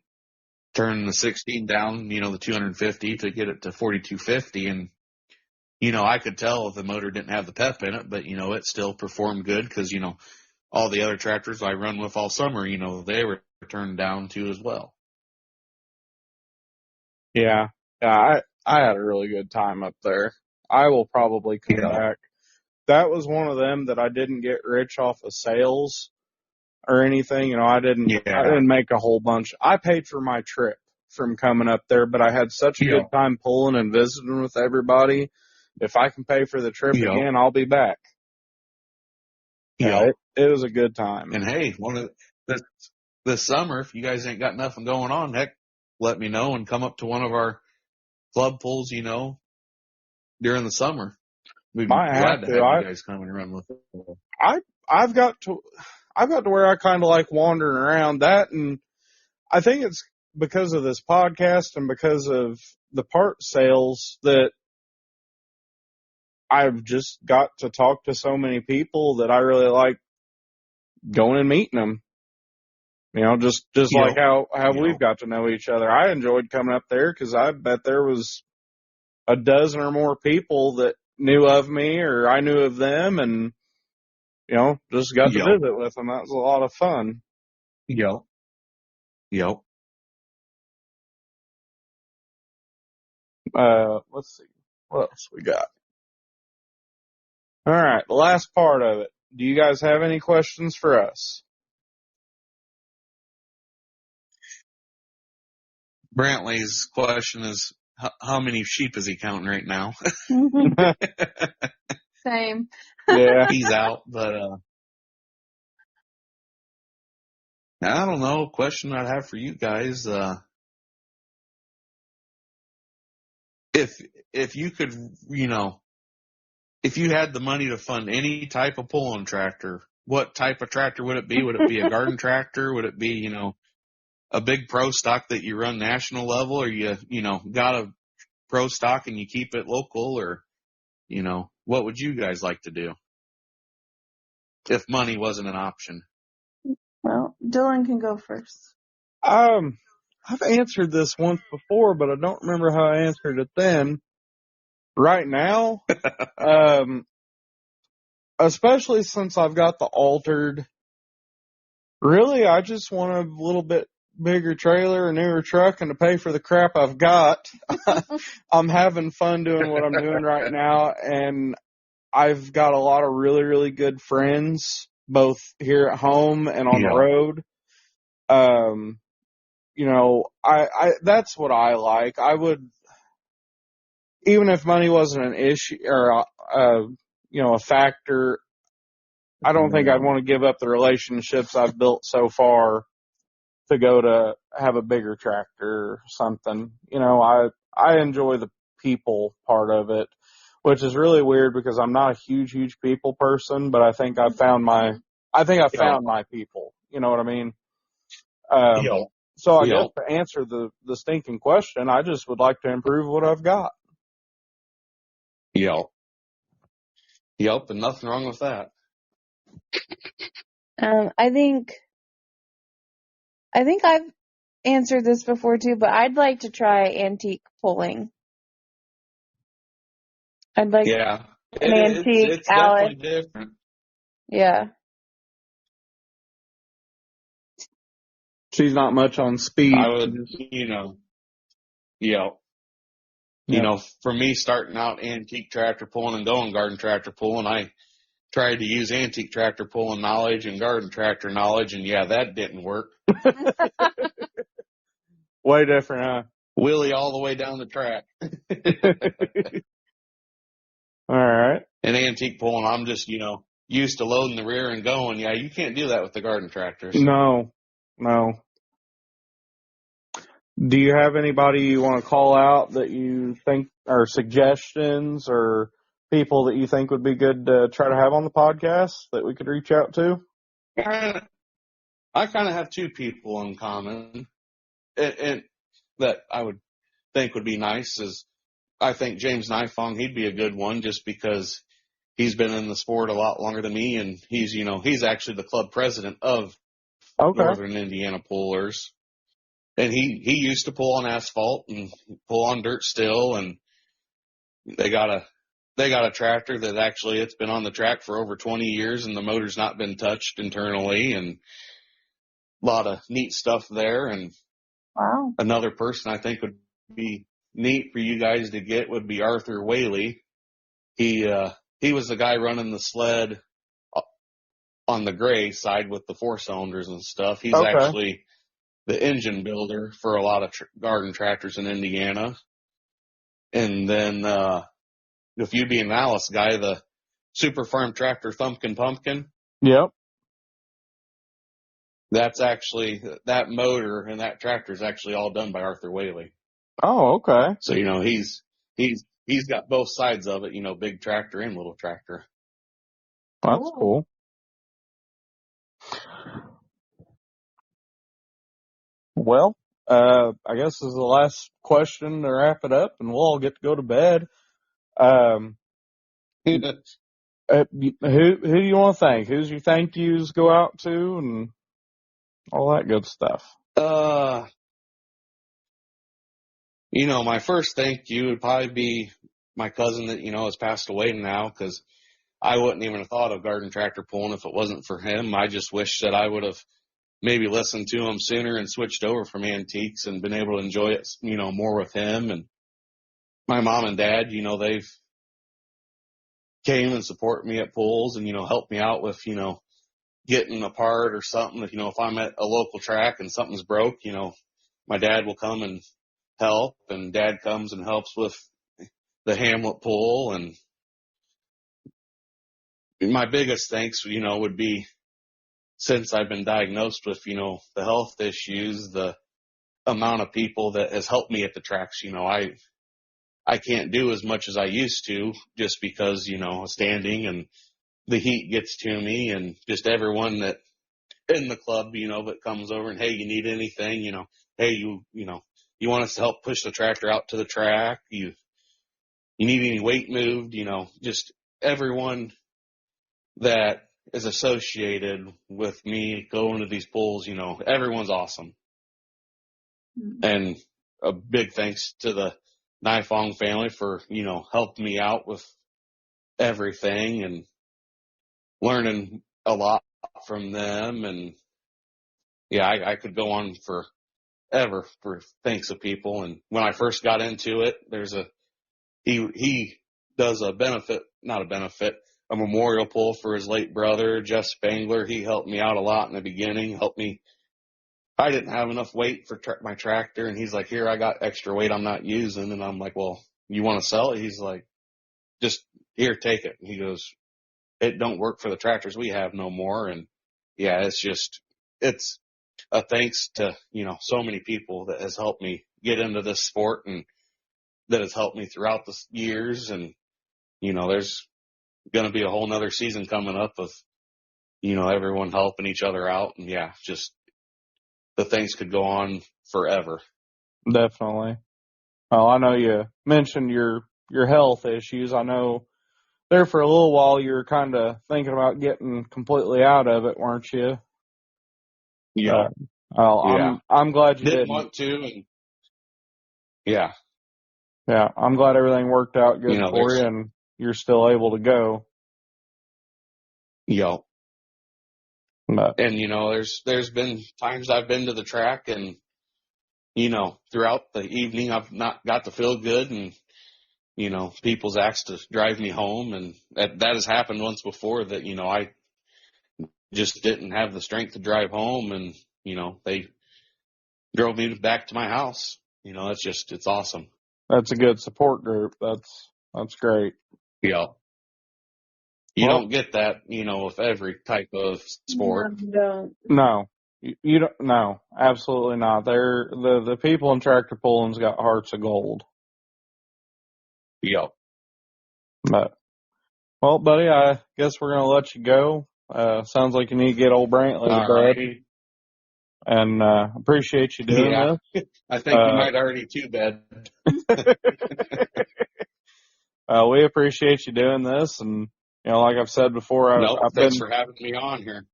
turn the 16 down, you know, the 250 to get it to 4,250. And, you know, I could tell if the motor didn't have the pep in it, but, you know, it still performed good because, you know, all the other tractors I run with all summer, you know, they were turned down too as well. Yeah. Yeah. I had a really good time up there. I will probably come back. That was one of them that I didn't get rich off of sales or anything. You know, I didn't make a whole bunch. I paid for my trip from coming up there, but I had such a good time pulling and visiting with everybody. If I can pay for the trip again, I'll be back. Yeah, it was a good time. And hey, this summer, if you guys ain't got nothing going on, heck, let me know and come up to one of our club pulls, you know, during the summer. We'd be glad to have you guys come and run with us. I've got to where I kind of like wandering around that, and I think it's because of this podcast and because of the part sales that I've just got to talk to so many people that I really like going and meeting them. You know, just like how we've got to know each other. I enjoyed coming up there because I bet there was a dozen or more people that knew of me or I knew of them, and, you know, just got to visit with them. That was a lot of fun. Yep. Let's see. What else we got? All right, the last part of it. Do you guys have any questions for us? Brantley's question is, how many sheep is he counting right now? Same. Yeah. He's out, but I don't know. Question I'd have for you guys, if you could, you know, if you had the money to fund any type of pulling tractor, what type of tractor would it be? Would it be a garden tractor? Would it be, you know, a big pro stock that you run national level, or you know, got a pro stock and you keep it local, or, you know, what would you guys like to do if money wasn't an option? Well, Dylan can go first. I've answered this once before, but I don't remember how I answered it then. Right now, especially since I've got the altered, really, I just want a little bit bigger trailer, a newer truck, and to pay for the crap I've got. I'm having fun doing what I'm doing right now, and I've got a lot of really, really good friends, both here at home and on the road. You know, I that's what I like. I would, even if money wasn't an issue or you know, a factor, I don't think I'd want to give up the relationships I've built so far to go to have a bigger tractor or something. You know, I enjoy the people part of it, which is really weird because I'm not a huge people person, but I think I found my people. You know what I mean? So I guess to answer the stinking question, I just would like to improve what I've got. Yep, and nothing wrong with that. I think I've answered this before too, but I'd like to try antique pulling. I'd like an antique it's definitely different. Yeah. She's not much on speed. I would, you know, for me starting out antique tractor pulling and going garden tractor pulling, I tried to use antique tractor pulling knowledge and garden tractor knowledge, and that didn't work. Way different, huh? Wheelie all the way down the track. All right. And antique pulling, I'm just, used to loading the rear and going. Yeah, you can't do that with the garden tractors. No. Do you have anybody you want to call out that you think are suggestions or people that you think would be good to try to have on the podcast that we could reach out to? I kind of have two people in common, and that I would think would be nice is I think James Nifong, he'd be a good one just because he's been in the sport a lot longer than me, and he's actually the club president of Northern Indiana Pullers. And he used to pull on asphalt and pull on dirt still, and they got a tractor that actually it's been on the track for over 20 years and the motor's not been touched internally, and a lot of neat stuff there. And Wow. Another person I think would be neat for you guys to get would be Arthur Whaley. He was the guy running the sled on the gray side with the 4-cylinders and stuff. He's actually the engine builder for a lot of garden tractors in Indiana. And then, if you be an Alice guy, the Super Farm Tractor Thumpkin Pumpkin. Yep. That's actually, that motor and that tractor is actually all done by Arthur Whaley. Oh, okay. So, he's got both sides of it, big tractor and little tractor. That's cool. Well, I guess this is the last question to wrap it up, and we'll all get to go to bed. Who do you want to thank? Who's your thank yous go out to, and all that good stuff? My first thank you would probably be my cousin that, has passed away now, because I wouldn't even have thought of garden tractor pulling if it wasn't for him. I just wish that I would have maybe listened to him sooner and switched over from antiques and been able to enjoy it, more with him. And my mom and dad, they've came and support me at pulls and, helped me out with, getting a part or something. If I'm at a local track and something's broke, my dad will come and help, and dad comes and helps with the Hamlet pull. And my biggest thanks, would be, since I've been diagnosed with, the health issues, the amount of people that has helped me at the tracks. I can't do as much as I used to just because, standing and the heat gets to me, and just everyone that in the club, that comes over and, hey, you need anything, hey, you want us to help push the tractor out to the track? You need any weight moved? Just everyone that is associated with me going to these pulls, everyone's awesome. Mm-hmm. And a big thanks to the Nifong family for, helping me out with everything and learning a lot from them. And I could go on forever for thanks of people. And when I first got into it, he does a memorial pull for his late brother, Jeff Spangler. He helped me out a lot in the beginning, I didn't have enough weight for my tractor, and he's like, here, I got extra weight I'm not using. And I'm like, well, you want to sell it? He's like, just here, take it. And he goes, it don't work for the tractors we have no more. And it's a thanks to, so many people that has helped me get into this sport and that has helped me throughout the years. And, there's going to be a whole nother season coming up of, everyone helping each other out. And just the things could go on forever. Definitely. Well, I know you mentioned your health issues. I know there for a little while you were kind of thinking about getting completely out of it, weren't you? Yeah. I'm glad you didn't want to. And yeah, I'm glad everything worked out good for you, and you're still able to go. Yeah. But, And, there's been times I've been to the track and, throughout the evening I've not got to feel good and, people's asked to drive me home. And that has happened once before that, I just didn't have the strength to drive home and, they drove me back to my house. It's awesome. that's a good support group. That's great. Yeah. You don't get that, with every type of sport. No, you don't. No, absolutely not. They're the people in tractor pulling's got hearts of gold. Yeah. But, well, buddy, I guess we're gonna let you go. Sounds like you need to get old Brantley to All bed. right. And appreciate you doing this. I think you might already to bed. We appreciate you doing this, and like I've said before, Thanks for having me on here.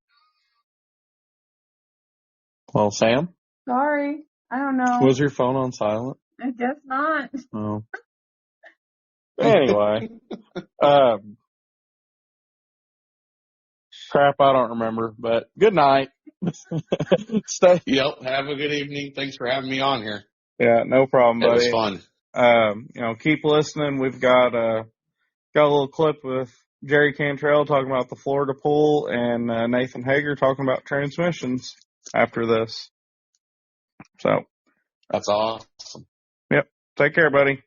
Well, Sam, Sorry. I don't know. was your phone on silent? I guess not. Oh. Anyway, crap, I don't remember. But good night. Stay. Yep. Have a good evening. Thanks for having me on here. Yeah, no problem, buddy. It was fun. Keep listening. We've got a little clip with Jerry Cantrell talking about the Florida pool and Nathan Hager talking about transmissions after this. So That's awesome. Yep. Take care, buddy.